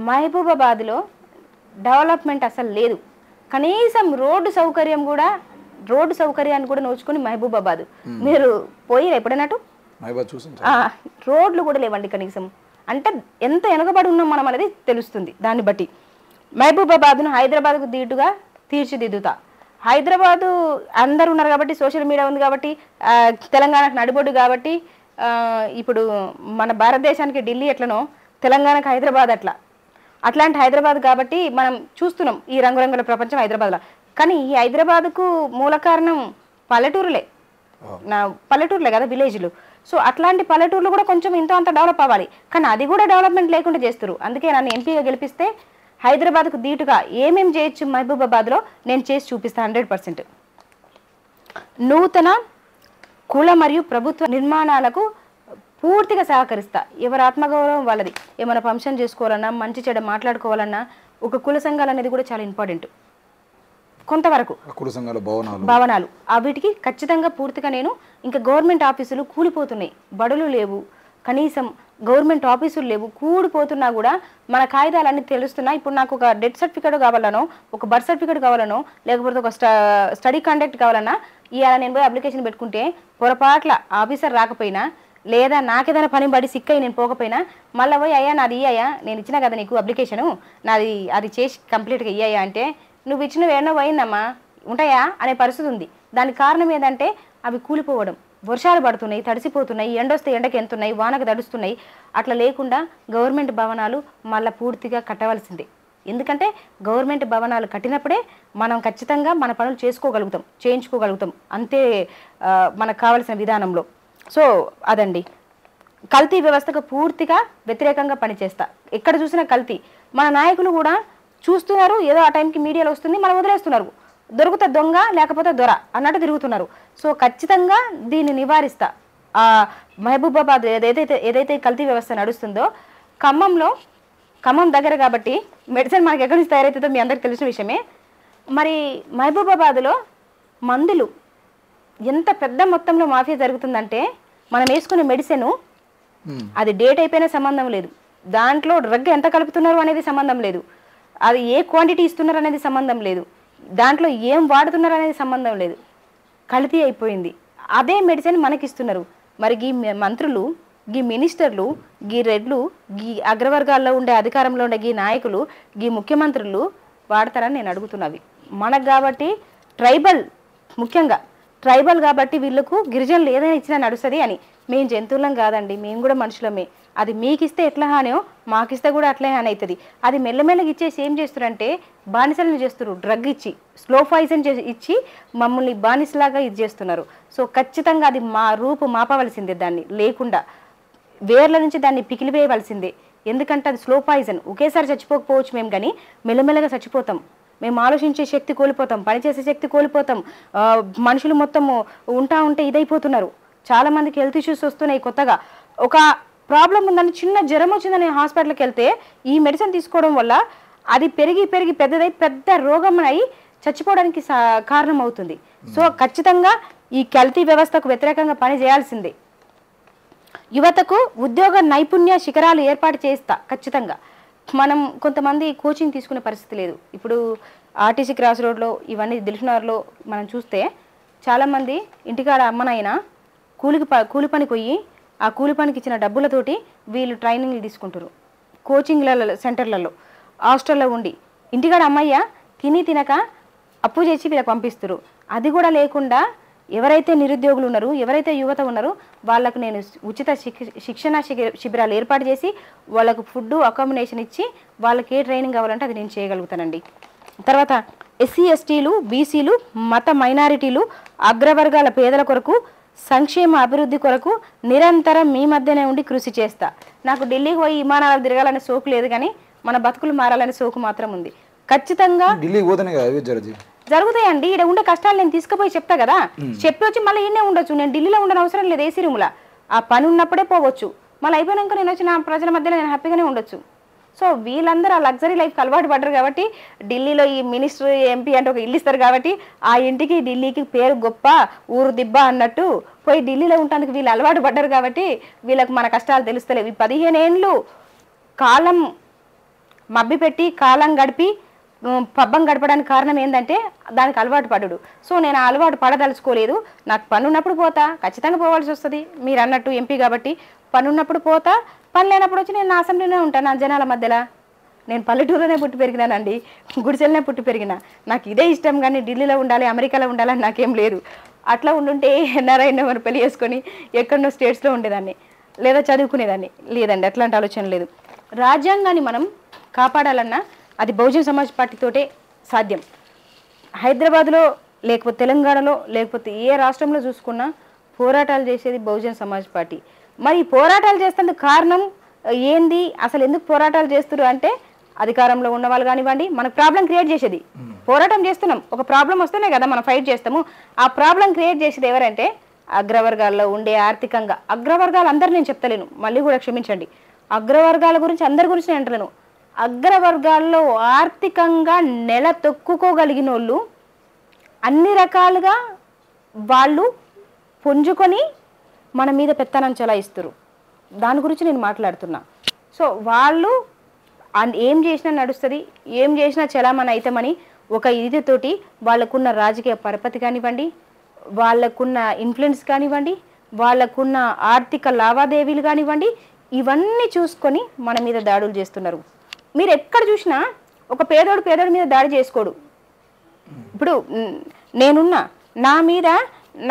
మహబూబాబాద్లో డెవలప్మెంట్ అసలు లేదు. కనీసం రోడ్డు సౌకర్యాన్ని కూడా నోచుకొని మహబూబాబాద్ మీరు పోయి ఎప్పుడైనట్టు రోడ్లు కూడా లేవండి కనీసం. అంటే ఎంత వెనుకబడి ఉన్నాం మనం అనేది తెలుస్తుంది. దాన్ని బట్టి మహబూబాబాద్ను హైదరాబాద్కు దీటుగా తీర్చిదిద్దుతా. హైదరాబాదు అందరు ఉన్నారు కాబట్టి, సోషల్ మీడియా ఉంది కాబట్టి, తెలంగాణకు నడిబొడ్డు కాబట్టి, ఇప్పుడు మన భారతదేశానికి ఢిల్లీ ఎట్లనో తెలంగాణకు హైదరాబాద్ అట్లాంటి హైదరాబాద్ కాబట్టి మనం చూస్తున్నాం ఈ రంగురంగుల ప్రపంచం హైదరాబాద్లో. కానీ ఈ హైదరాబాద్కు మూల కారణం పల్లెటూరులే కదా, విలేజ్లు. సో అట్లాంటి పల్లెటూర్లు కూడా కొంచెం ఇంత అంత డెవలప్ అవ్వాలి. కానీ అది కూడా డెవలప్మెంట్ లేకుండా చేస్తారు. అందుకే నన్ను ఎంపీగా గెలిపిస్తే హైదరాబాద్కు దీటుగా ఏమేమి చేయొచ్చు మహబూబాబాద్లో నేను చేసి చూపిస్తాను 100%. నూతన కుల మరియు ప్రభుత్వ నిర్మాణాలకు పూర్తిగా సహకరిస్తా. ఎవరి ఆత్మగౌరవం వాళ్ళది. ఏమైనా ఫంక్షన్ చేసుకోవాలన్నా, మంచి చెడ్డ మాట్లాడుకోవాలన్నా ఒక కుల సంఘాలు అనేది కూడా చాలా ఇంపార్టెంట్. కొంతవరకు భవనాలు వీటికి ఖచ్చితంగా పూర్తిగా నేను, ఇంకా గవర్నమెంట్ ఆఫీసులు కూలిపోతున్నాయి, బడులు లేవు, కనీసం గవర్నమెంట్ ఆఫీసులు లేవు, కూడిపోతున్నా కూడా మన కాగితాలన్నీ తెలుస్తున్నా. ఇప్పుడు నాకు ఒక డెత్ సర్టిఫికేట్ కావాలనో, ఒక బర్త్ సర్టిఫికేట్ కావాలనో, లేకపోతే ఒక స్టడీ కాంటాక్ట్ కావాలన్నా ఇవాళ నేను పోయి అప్లికేషన్ పెట్టుకుంటే పొరపాట్ల ఆఫీసర్ రాకపోయినా, లేదా నాకేదైనా పని పడి సిక్ అయ్యి నేను పోకపోయినా మళ్ళీ పోయి అయ్యా నాది ఇయ్యా, నేను ఇచ్చినా కదా నీకు అప్లికేషను, నాది అది చేసి కంప్లీట్గా ఇయ్యా అంటే నువ్వు ఇచ్చినవి ఎన్నో పోయిందమ్మా ఉంటాయా అనే పరిస్థితి ఉంది. దానికి కారణం ఏంటంటే అవి కూలిపోవడం. వర్షాలు పడుతున్నాయి, తడిసిపోతున్నాయి, ఎండొస్తే ఎండకి ఎంతున్నాయి, వానకు తడుస్తున్నాయి. అట్లా లేకుండా గవర్నమెంట్ భవనాలు మళ్ళీ పూర్తిగా కట్టవలసిందే. ఎందుకంటే గవర్నమెంట్ భవనాలు కట్టినప్పుడే మనం ఖచ్చితంగా మన పనులు చేయించుకోగలుగుతాం అంతే మనకు కావాల్సిన విధానంలో. సో అదండి, కల్తీ వ్యవస్థకు పూర్తిగా వ్యతిరేకంగా పనిచేస్తా. ఎక్కడ చూసినా కల్తీ. మన నాయకులు కూడా చూస్తున్నారు, ఏదో ఆ టైంకి మీడియాలో వస్తుంది, మనం వదిలేస్తున్నారు. దొరికితే దొంగ లేకపోతే దొర అన్నట్టు తిరుగుతున్నారు. సో ఖచ్చితంగా దీన్ని నివారిస్తా. మహబూబాబాద్ ఏదైతే కల్తీ వ్యవస్థ నడుస్తుందో, ఖమ్మం దగ్గర కాబట్టి మెడిసిన్ మనకి ఎక్కడి నుంచి తయారవుతుందో మీ అందరికి తెలిసిన విషయమే. మరి మహబూబాబాద్లో మందులు ఎంత పెద్ద మొత్తంలో మాఫియా జరుగుతుందంటే, మనం వేసుకునే మెడిసిన్ అది డేట్ అయిపోయినా సంబంధం లేదు, దాంట్లో డ్రగ్ ఎంత కలుపుతున్నారు అనేది సంబంధం లేదు, అది ఏ క్వాంటిటీ ఇస్తున్నారు అనేది సంబంధం లేదు, దాంట్లో ఏం వాడుతున్నారు అనేది సంబంధం లేదు, కల్తీ అయిపోయింది. అదే మెడిసిన్ మనకిస్తున్నారు. మరి గీ మంత్రులు, గీ మినిస్టర్లు, గీ రెడ్లు, గీ అగ్రవర్గాల్లో ఉండే అధికారంలో ఉండే గీ నాయకులు, గీ ముఖ్యమంత్రులు వాడతారని నేను అడుగుతున్నవి. మనకు కాబట్టి ట్రైబల్, ముఖ్యంగా ట్రైబల్ కాబట్టి వీళ్ళకు గిరిజనులు ఏదైనా ఇచ్చినా నడుస్తుంది అని. మేము జంతువులం కాదండి, మేము కూడా మనుషులమే. అది మీకు ఇస్తే ఎట్లా హానో మాకిస్తే కూడా అట్లే హాని అవుతుంది. అది మెల్లమెల్లగా ఇచ్చేసి ఏం చేస్తారంటే బానిసలను చేస్తారు, డ్రగ్ ఇచ్చి స్లో పాయిజన్ ఇచ్చి మమ్మల్ని బానిసలాగా ఇది చేస్తున్నారు. సో ఖచ్చితంగా అది మా రూపు మాపవలసిందే, దాన్ని లేకుండా వేర్ల నుంచి దాన్ని పికిలివేయవలసిందే. ఎందుకంటే అది స్లో పాయిజన్. ఒకేసారి చచ్చిపోకపోవచ్చు మేము, కానీ మెల్లమెల్లగా చచ్చిపోతాం. మేము ఆలోచించే శక్తి కోల్పోతాం, పనిచేసే శక్తి కోల్పోతాం. మనుషులు మొత్తము ఉంటే ఇదైపోతున్నారు. చాలామందికి హెల్త్ ఇష్యూస్ వస్తున్నాయి. కొత్తగా ఒక ప్రాబ్లం ఉందని, చిన్న జ్వరం వచ్చిందని హాస్పిటల్కి వెళ్తే ఈ మెడిసిన్ తీసుకోవడం వల్ల అది పెరిగి పెద్ద రోగం అయి చచ్చిపోవడానికి కారణం అవుతుంది. సో ఖచ్చితంగా ఈ కల్తీ వ్యవస్థకు వ్యతిరేకంగా పని చేయాల్సిందే. యువతకు ఉద్యోగ నైపుణ్య శిఖరాలు ఏర్పాటు చేస్తా ఖచ్చితంగా. మనం కొంతమంది కోచింగ్ తీసుకునే పరిస్థితి లేదు. ఇప్పుడు ఆర్టీసీ క్రాస్ రోడ్లో ఇవన్నీ దిల్సుఖ్నగర్లో మనం చూస్తే చాలామంది ఇంటికాడ అమ్మనైనా కూలి పనికి పోయి ఆ కూలి పనికి ఇచ్చిన డబ్బులతోటి వీళ్ళు ట్రైనింగ్లు తీసుకుంటారు. కోచింగ్ల సెంటర్లలో హాస్టల్లో ఉండి ఇంటికాడ అమ్మయ్య తినక అప్పు చేసి వీళ్ళకి పంపిస్తారు. అది కూడా లేకుండా ఎవరైతే నిరుద్యోగులు ఉన్నారో, ఎవరైతే యువత ఉన్నారో వాళ్ళకు నేను ఉచిత శిక్షణ శిబిరాలు ఏర్పాటు చేసి వాళ్ళకు ఫుడ్ అకామిడేషన్ ఇచ్చి వాళ్ళకి ఏ ట్రైనింగ్ కావాలంటే అది నేను చేయగలుగుతానండి. తర్వాత ఎస్సీ ఎస్టీలు, బీసీలు, మత మైనారిటీలు, అగ్రవర్గాల పేదల కొరకు సంక్షేమ అభివృద్ధి కొరకు నిరంతరం మీ మధ్యనే ఉండి కృషి చేస్తా. నాకు ఢిల్లీకి పోయి విమానాలు తిరగాలనే సోకు లేదు, కానీ మన బతుకులు మారాలనే సోకు మాత్రం ఉంది. ఖచ్చితంగా ఢిల్లీ పోతేనే జరుగుతాయండి. ఇక్కడ ఉండే కష్టాలు నేను తీసుకుపోయి చెప్తా కదా, చెప్పి వచ్చి మళ్ళీ ఈయనే ఉండొచ్చు. నేను ఢిల్లీలో ఉండని అవసరం లేదు, ఏసీ రూమ్లా. ఆ పని ఉన్నప్పుడే పోవచ్చు, మళ్ళీ అయిపోయినాక నేను వచ్చి నా ప్రజల మధ్యలో నేను హ్యాపీగానే ఉండొచ్చు. సో వీళ్ళందరూ ఆ లగ్జరీ లైఫ్కి అలవాటు పడ్డారు కాబట్టి ఢిల్లీలో ఈ మినిస్టర్, ఎంపీ అంటే ఒక ఇల్లు ఇస్తారు కాబట్టి ఆ ఇంటికి ఢిల్లీకి పేరు గొప్ప, ఊరు దిబ్బ అన్నట్టు పోయి ఢిల్లీలో ఉండడానికి వీళ్ళు అలవాటు పడ్డారు కాబట్టి వీళ్ళకి మన కష్టాలు తెలుస్తలేవు. ఈ 15 ఏళ్ళు కాలం మబ్బి పెట్టి కాలం గడిపి పబ్బం గడపడానికి కారణం ఏంటంటే దానికి అలవాటు పడ్డాడు. సో నేను ఆ అలవాటు పడదలుచుకోలేదు. నాకు పని ఉన్నప్పుడు పోతా, ఖచ్చితంగా పోవాల్సి వస్తుంది. మీరు అన్నట్టు ఎంపీ కాబట్టి పని ఉన్నప్పుడు పోతా, పని లేనప్పుడు వచ్చి నేను నా అసెంబ్లీనే ఉంటాను, నా జనాల మధ్యలో. నేను పల్లెటూరులోనే పుట్టి పెరిగినానండి, గుడిసెలనే పుట్టి పెరిగిన. నాకు ఇదే ఇష్టం, కానీ ఢిల్లీలో ఉండాలి, అమెరికాలో ఉండాలని నాకేం లేదు. అట్లా ఉండుంటే ఎన్ఆర్ఐ మరి పెళ్లి చేసుకొని ఎక్కడో స్టేట్స్లో ఉండేదాన్ని, లేదా చదువుకునేదాన్ని. లేదండి, అట్లాంటి ఆలోచన లేదు. రాజ్యాంగాన్ని మనం కాపాడాలన్నా అది బహుజన్ సమాజ్ పార్టీతోటే సాధ్యం. హైదరాబాద్లో లేకపోతే తెలంగాణలో లేకపోతే ఏ రాష్ట్రంలో చూసుకున్నా పోరాటాలు చేసేది బహుజన్ సమాజ్ పార్టీ. మరి పోరాటాలు చేసేందుకు కారణం ఏంది, అసలు ఎందుకు పోరాటాలు చేస్తారు అంటే అధికారంలో ఉన్న వాళ్ళు కానివ్వండి, మనకు ప్రాబ్లం క్రియేట్ చేసేది. పోరాటం చేస్తున్నాం, ఒక ప్రాబ్లం వస్తేనే కదా మనం ఫైట్ చేస్తాము. ఆ ప్రాబ్లం క్రియేట్ చేసేది ఎవరంటే అగ్రవర్గాల్లో ఉండే ఆర్థికంగా, అగ్రవర్గాలు అందరు నేను చెప్తలేను, మళ్ళీ కూడా క్షమించండి, అగ్రవర్గాల గురించి అందరి గురించి నేను అంటలేను. అగ్రవర్గాల్లో ఆర్థికంగా నెల తొక్కుకోగలిగిన వాళ్ళు అన్ని రకాలుగా వాళ్ళు పుంజుకొని మన మీద పెత్తనం చలాయిస్తారు. దాని గురించి నేను మాట్లాడుతున్నా. సో వాళ్ళు ఏం చేసినా నడుస్తుంది, ఏం చేసినా చలామణి అవుతామని ఒక ఇదితోటి వాళ్ళకున్న రాజకీయ పరపతి కానివ్వండి, వాళ్ళకున్న ఇన్ఫ్లుయెన్స్ కానివ్వండి, వాళ్ళకున్న ఆర్థిక లావాదేవీలు కానివ్వండి, ఇవన్నీ చూసుకొని మన మీద దాడులు చేస్తున్నారు. మీరు ఎక్కడ చూసినా ఒక పేదోడి మీద దాడి చేసుకోడు. ఇప్పుడు నేనున్నా, నా మీద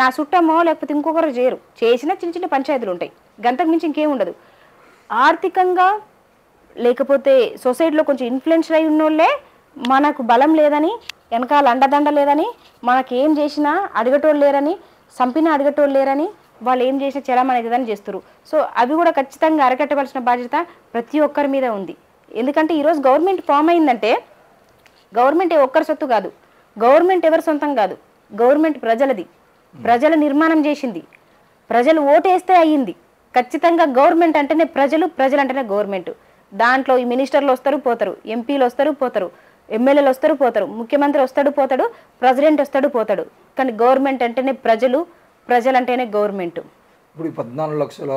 నా చుట్టమో లేకపోతే ఇంకొకరు చేయరు, చేసిన చిన్న చిన్న పంచాయతీలు ఉంటాయి, గంతకు మించి ఇంకేం ఉండదు. ఆర్థికంగా లేకపోతే సొసైటీలో కొంచెం ఇన్ఫ్లుయెన్స్ అయి ఉన్నోళ్ళే మనకు బలం లేదని, వెనకాల అండదండ లేదని, మనకి ఏం చేసినా అడిగటోళ్ళు లేరని, సంపినా అడిగటోళ్ళు లేరని, వాళ్ళు ఏం చేసినా చలామణి అవుతుందని చేస్తారు. సో అవి కూడా ఖచ్చితంగా అరకట్టవలసిన బాధ్యత ప్రతి ఒక్కరి మీద ఉంది. ఎందుకంటే ఈరోజు గవర్నమెంట్ ఫామ్ అయిందంటే గవర్నమెంట్ ఒక్కరి సొత్తు కాదు, గవర్నమెంట్ ఎవరి సొంతం కాదు, గవర్నమెంట్ ప్రజలది. ప్రజల నిర్మాణం చేసింది, ప్రజలు ఓటేస్తే అయ్యింది. ఖచ్చితంగా గవర్నమెంట్ అంటేనే ప్రజలు, ప్రజలు అంటేనే గవర్నమెంట్. దాంట్లో ఈ మినిస్టర్లు వస్తారు పోతారు, ఎంపీలు వస్తారు పోతారు, ఎమ్మెల్యేలు వస్తారు పోతారు, ముఖ్యమంత్రి వస్తాడు పోతాడు, ప్రెసిడెంట్ వస్తాడు పోతాడు, కానీ గవర్నమెంట్ అంటేనే ప్రజలు, ప్రజలు అంటేనే గవర్నమెంట్. ఇప్పుడు ఈ 14 లక్షల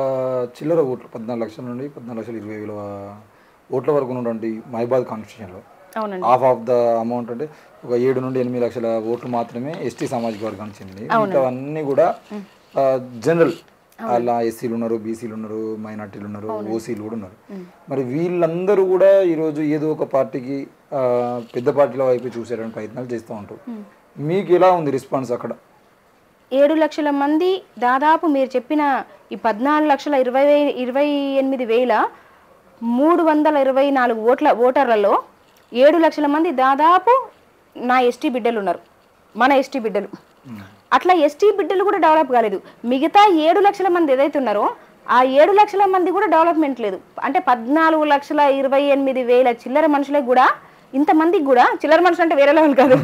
చిల్లర ఓట్లు, 14 లక్షల నుండి 14,20,000 ఓట్ల వరకు ఉన్నటువంటి మహిబాద్ కాన్స్టిట్యూషన్లో హాఫ్ ఆఫ్ ద అమౌంట్ అంటే ఒక 7 నుండి 8 లక్షల ఓట్లు మాత్రమే ఎస్టీ సామాజిక వర్గానికి చెందినవి. మిగతావన్నీ కూడా జనరల్, అలా ఎస్సీలు ఉన్నారు, బీసీలు ఉన్నారు, మైనార్టీలు ఉన్నారు, ఓసీలు కూడా ఉన్నారు. మరి వీళ్ళందరూ కూడా ఈరోజు ఏదో ఒక పార్టీకి పెద్ద పార్టీల వైపు చూసేటువంటి ప్రయత్నాలు చేస్తూ ఉంటారు. మీకు ఎలా ఉంది రెస్పాన్స్ అక్కడ? 7 లక్షల మంది దాదాపు మీరు చెప్పిన ఈ 14,28,324 ఓటర్లలో 7 లక్షల మంది దాదాపు నా ఎస్టీ బిడ్డలు ఉన్నారు, మన ఎస్టీ బిడ్డలు. అట్లా ఎస్టీ బిడ్డలు కూడా డెవలప్ కాలేదు. మిగతా 7 లక్షల మంది ఏదైతే ఉన్నారో ఆ 7 లక్షల మంది కూడా డెవలప్మెంట్ లేదు. అంటే 14,28,000 చిల్లర మనుషులకు కూడా, ఇంతమందికి కూడా చిల్లర మనుషులు అంటే వేరే లెవెల్ కాదు,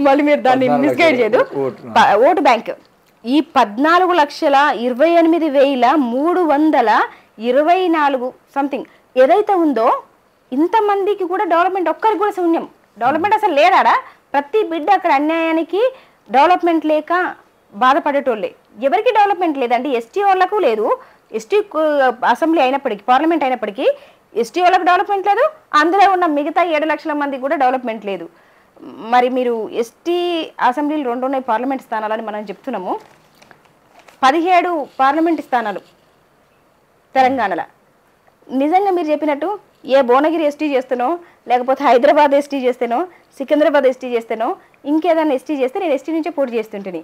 మళ్ళీ మీరు దాన్ని మిస్గైడ్ చేయదు. ఓటు బ్యాంక్ ఈ 14,28,324 సంథింగ్ ఏదైతే ఉందో ఇంతమందికి కూడా డెవలప్మెంట్ ఒక్కరికి కూడా శూన్యం. డెవలప్మెంట్ అసలు లేదాడా? ప్రతి బిడ్డ అక్కడ అన్యాయానికి డెవలప్మెంట్ లేక బాధపడేటోళ్ళే. ఎవరికి డెవలప్మెంట్ లేదండి. ఎస్టీ వాళ్ళకు లేదు, ఎస్టీ అసెంబ్లీ అయినప్పటికీ, పార్లమెంట్ అయినప్పటికీ ఎస్టీ వాళ్ళకు డెవలప్మెంట్ లేదు, అందులో ఉన్న మిగతా 7 లక్షల మందికి కూడా డెవలప్మెంట్ లేదు. మరి మీరు ఎస్టీ అసెంబ్లీలు 2 ఉన్నాయి పార్లమెంట్ స్థానాలని మనం చెప్తున్నాము. 17 పార్లమెంట్ స్థానాలు తెలంగాణలో. నిజంగా మీరు చెప్పినట్టు ఏ భువనగిరి ఎస్టీ చేస్తానో, లేకపోతే హైదరాబాద్ ఎస్టీ చేస్తానో, సికింద్రాబాద్ ఎస్టీ చేస్తానో, ఇంకేదైనా ఎస్టీ చేస్తే నేను ఎస్టీ నుంచే పోటీ చేస్తుంటిని.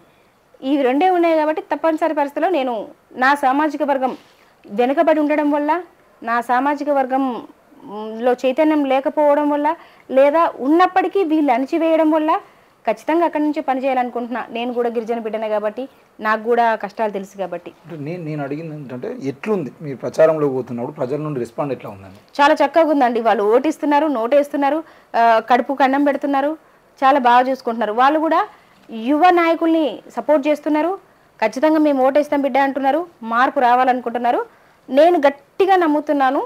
ఇవి రెండే ఉన్నాయి కాబట్టి తప్పనిసరి పరిస్థితిలో నేను నా సామాజిక వర్గం వెనుకబడి ఉండడం వల్ల, నా సామాజిక వర్గంలో చైతన్యం లేకపోవడం వల్ల, లేదా ఉన్నప్పటికీ వీళ్ళు అణిచివేయడం వల్ల ఖచ్చితంగా అక్కడి నుంచే పనిచేయాలనుకుంటున్నా. నేను కూడా గిరిజన బిడ్డనే కాబట్టి నాకు కూడా కష్టాలు తెలుసు కాబట్టి. నేను అడిగింది ఏంటంటే ఎట్లుంది మీరు ప్రచారంలో పోతున్నప్పుడు ప్రజల నుండి రెస్పాండ్ ఎట్లా ఉందండి? చాలా చక్కగా ఉందండి. వాళ్ళు ఓటిస్తున్నారు, నోటేస్తున్నారు, కడుపు కన్నం పెడుతున్నారు, చాలా బాగా చూసుకుంటున్నారు. వాళ్ళు కూడా యువ నాయకుల్ని సపోర్ట్ చేస్తున్నారు. ఖచ్చితంగా మేము ఓటేస్తాం బిడ్డ అంటున్నారు, మార్పు రావాలనుకుంటున్నారు. నేను గట్టిగా నమ్ముతున్నాను,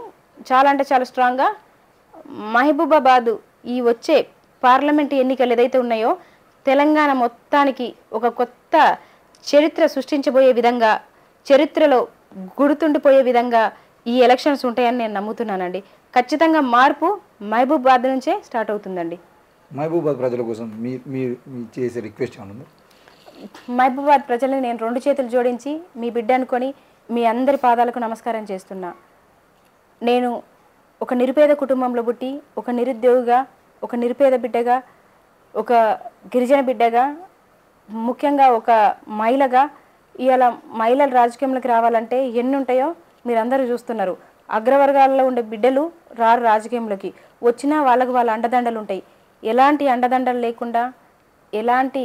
చాలా అంటే చాలా స్ట్రాంగ్గా, మహబూబాబాద్ ఈ వచ్చే పార్లమెంటు ఎన్నికలు ఏదైతే ఉన్నాయో తెలంగాణ మొత్తానికి ఒక కొత్త చరిత్ర సృష్టించబోయే విధంగా, చరిత్రలో గుర్తుండిపోయే విధంగా ఈ ఎలక్షన్స్ ఉంటాయని నేను నమ్ముతున్నానండి. ఖచ్చితంగా మార్పు మహబూబాబాద్ నుంచే స్టార్ట్ అవుతుందండి. మహబూబాబాద్ ప్రజల కోసం మీరు చేసే రిక్వెస్ట్ ఏమన్నా? మహబూబాబాద్ ప్రజల్ని నేను 2 చేతులు జోడించి మీ బిడ్డ అనుకొని మీ అందరి పాదాలకు నమస్కారం చేస్తున్నా. నేను ఒక నిరుపేద కుటుంబంలో పుట్టి, ఒక నిరుద్యోగిగా, ఒక నిరుపేద బిడ్డగా, ఒక గిరిజన బిడ్డగా, ముఖ్యంగా ఒక మహిళగా, ఇవాళ మహిళలు రాజకీయంలోకి రావాలంటే ఎన్ని ఉంటాయో మీరందరూ చూస్తున్నారు. అగ్రవర్గాల్లో ఉండే బిడ్డలు రారు రాజకీయంలోకి, వచ్చినా వాళ్ళకు వాళ్ళ అండదండలు ఉంటాయి. ఎలాంటి అండదండలు లేకుండా, ఎలాంటి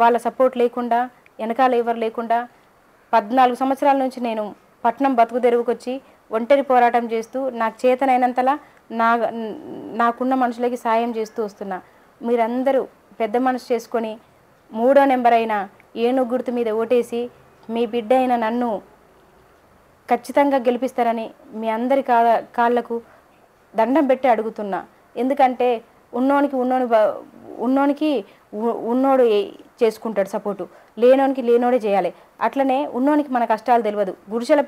వాళ్ళ సపోర్ట్ లేకుండా, వెనకాల ఎవరు లేకుండా 14 సంవత్సరాల నుంచి నేను పట్నం బతుకు తెరువుకు వచ్చి ఒంటరి పోరాటం చేస్తూ నాకు చేతనైనంతలా నాకున్న మనుషులకి సాయం చేస్తూ వస్తున్నా. మీరందరూ పెద్ద మనసు చేసుకొని 3వ నెంబర్ అయిన ఏనుగు గుర్తు మీద ఓటేసి మీ బిడ్డ అయిన నన్ను ఖచ్చితంగా గెలిపిస్తారని మీ అందరి కాళ్ళకు దండం పెట్టి అడుగుతున్నా. ఎందుకంటే ఉన్నోనికి ఉన్నోడు చేసుకుంటాడు సపోర్టు, లేనోనికి లేనోడే చేయాలి. అట్లనే ఉన్నోనికి మన కష్టాలు తెలియదు. గుడిసెల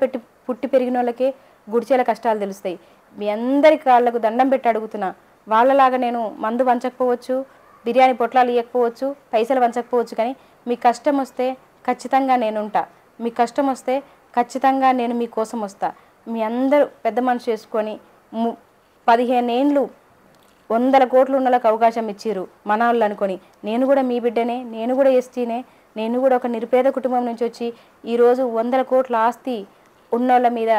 పుట్టి పెరిగిన వాళ్ళకే గుడిసెల కష్టాలు తెలుస్తాయి. మీ అందరి కాళ్ళకు దండం పెట్టి అడుగుతున్నా. వాళ్ళలాగా నేను మందు వంచకపోవచ్చు, బిర్యానీ పొట్లాలు ఇవ్వకపోవచ్చు, పైసలు వంచకపోవచ్చు, కానీ మీ కష్టం వస్తే ఖచ్చితంగా నేను ఉంటా. మీ కష్టం వస్తే ఖచ్చితంగా నేను మీకోసం వస్తా. మీ అందరూ పెద్ద మనసు చేసుకొని 15 ఏండ్లు 100 కోట్లు ఉన్నలకు అవకాశం ఇచ్చిర్రు మన వాళ్ళు అనుకొని. నేను కూడా మీ బిడ్డనే, నేను కూడా ఎస్టీనే, నేను కూడా ఒక నిరుపేద కుటుంబం నుంచి వచ్చి ఈరోజు 100 కోట్ల ఆస్తి ఉన్నోళ్ళ మీద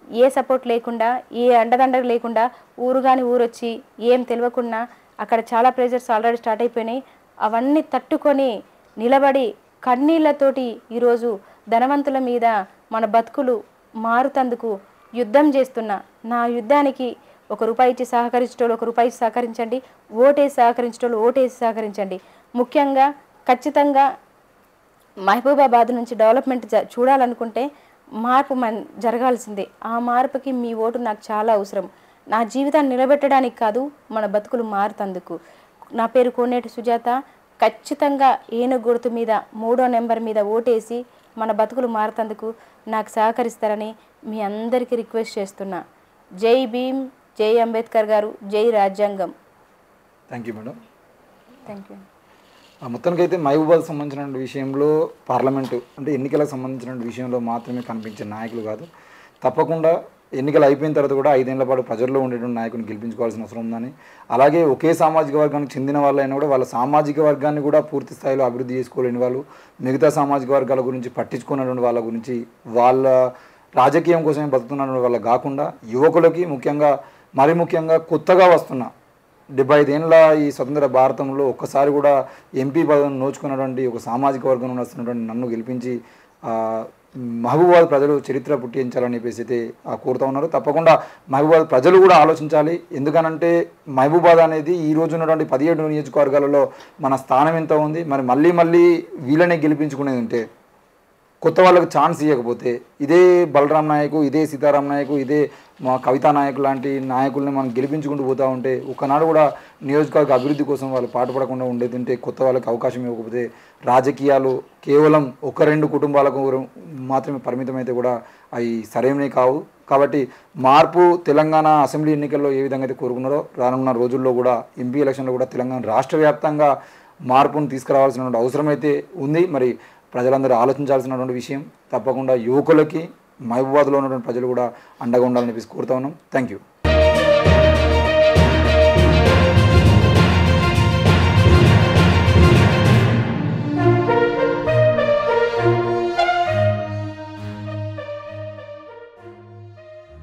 ఏ సపోర్ట్ లేకుండా, ఏ అండదండలు లేకుండా, ఊరు కానీ ఊరొచ్చి ఏం తెలియకుండా అక్కడ చాలా ప్రెజర్స్ ఆల్రెడీ స్టార్ట్ అయిపోయినాయి. అవన్నీ తట్టుకొని నిలబడి కన్నీళ్లతోటి ఈరోజు ధనవంతుల మీద మన బతుకులు మారుతందుకు యుద్ధం చేస్తున్నా. నా యుద్ధానికి ₹1 ఇచ్చి సహకరించేటోళ్ళు ₹1 సహకరించండి, ఓటేసి సహకరించేటోళ్ళు ఓటేసి సహకరించండి. ముఖ్యంగా ఖచ్చితంగా మహబూబాబాద్ నుంచి డెవలప్మెంట్ చూడాలనుకుంటే మార్పు జరగాల్సిందే. ఆ మార్పుకి మీ ఓటు నాకు చాలా అవసరం. నా జీవితాన్ని నిలబెట్టడానికి కాదు, మన బతుకులు మారుతందుకు. నా పేరు కోనేటి సుజాత. ఖచ్చితంగా ఏనుగు గుర్తు మీద 3వ నెంబర్ మీద ఓటేసి మన బతుకులు మారుతందుకు నాకు సహకరిస్తారని మీ అందరికీ రిక్వెస్ట్ చేస్తున్నా. జై భీమ్, జై అంబేద్కర్ గారు, జై రాజ్యాంగం. Thank you madam. Thank you. మొత్తానికి అయితే మహబూబాబాద్ సంబంధించిన విషయంలో పార్లమెంటు అంటే ఎన్నికలకు సంబంధించిన విషయంలో మాత్రమే కనిపించే నాయకులు కాదు, తప్పకుండా ఎన్నికలు అయిపోయిన తర్వాత కూడా 5 ఏళ్ల పాటు ప్రజల్లో ఉండేటువంటి నాయకుని గెలిపించుకోవాల్సిన అవసరం ఉందని, అలాగే ఒకే సామాజిక వర్గానికి చెందిన వాళ్ళైనా కూడా వాళ్ళ సామాజిక వర్గాన్ని కూడా పూర్తి స్థాయిలో అభివృద్ధి చేసుకోలేని వాళ్ళు, మిగతా సామాజిక వర్గాల గురించి పట్టించుకున్నటువంటి వాళ్ళ గురించి, వాళ్ళ రాజకీయం కోసమే బతుకుతున్నటువంటి వాళ్ళ కాకుండా యువకులకి ముఖ్యంగా కొత్తగా వస్తున్న 75 ఏళ్ళ ఈ స్వతంత్ర భారతంలో ఒక్కసారి కూడా ఎంపీ పదవిని నోచుకున్నటువంటి ఒక సామాజిక వర్గం వస్తున్నటువంటి నన్ను గెలిపించి మహబూబాబాద్ ప్రజలు చరిత్ర పుట్టించాలని చెప్పేసి అయితే కోరుతూ ఉన్నారు. తప్పకుండా మహబూబాబాద్ ప్రజలు కూడా ఆలోచించాలి. ఎందుకనంటే మహబూబాబాద్ అనేది ఈ రోజు ఉన్నటువంటి 17 నియోజకవర్గాలలో మన స్థానం ఎంత ఉంది. మరి మళ్ళీ వీళ్ళనే గెలిపించుకునేది ఉంటే, కొత్త వాళ్ళకి ఛాన్స్ ఇవ్వకపోతే, ఇదే బలరాం నాయకు, ఇదే సీతారాం నాయకు, ఇదే మా కవితా నాయకు లాంటి నాయకుల్ని మనం గెలిపించుకుంటూ పోతూ ఉంటే ఒకనాడు కూడా నియోజకవర్గ అభివృద్ధి కోసం వాళ్ళు పాటుపడకుండా ఉండేది ఉంటే, కొత్త వాళ్ళకి అవకాశం ఇవ్వకపోతే, రాజకీయాలు కేవలం 1-2 కుటుంబాలకు మాత్రమే పరిమితమైతే కూడా అవి సరైనవి కావు. కాబట్టి మార్పు తెలంగాణ అసెంబ్లీ ఎన్నికల్లో ఏ విధంగా అయితే కోరుకున్నారో రానున్న రోజుల్లో కూడా ఎంపీ ఎలక్షన్లో కూడా తెలంగాణ రాష్ట్ర వ్యాప్తంగా మార్పును తీసుకురావాల్సినటువంటి అవసరం అయితే ఉంది. మరి ప్రజలందరూ ఆలోచించాల్సినటువంటి విషయం. తప్పకుండా యువకులకి మహబూబాబాద్లో ఉన్నటువంటి ప్రజలు కూడా అండగా ఉండాలని చెప్పేసి కోరుతా ఉన్నాం. Thank you.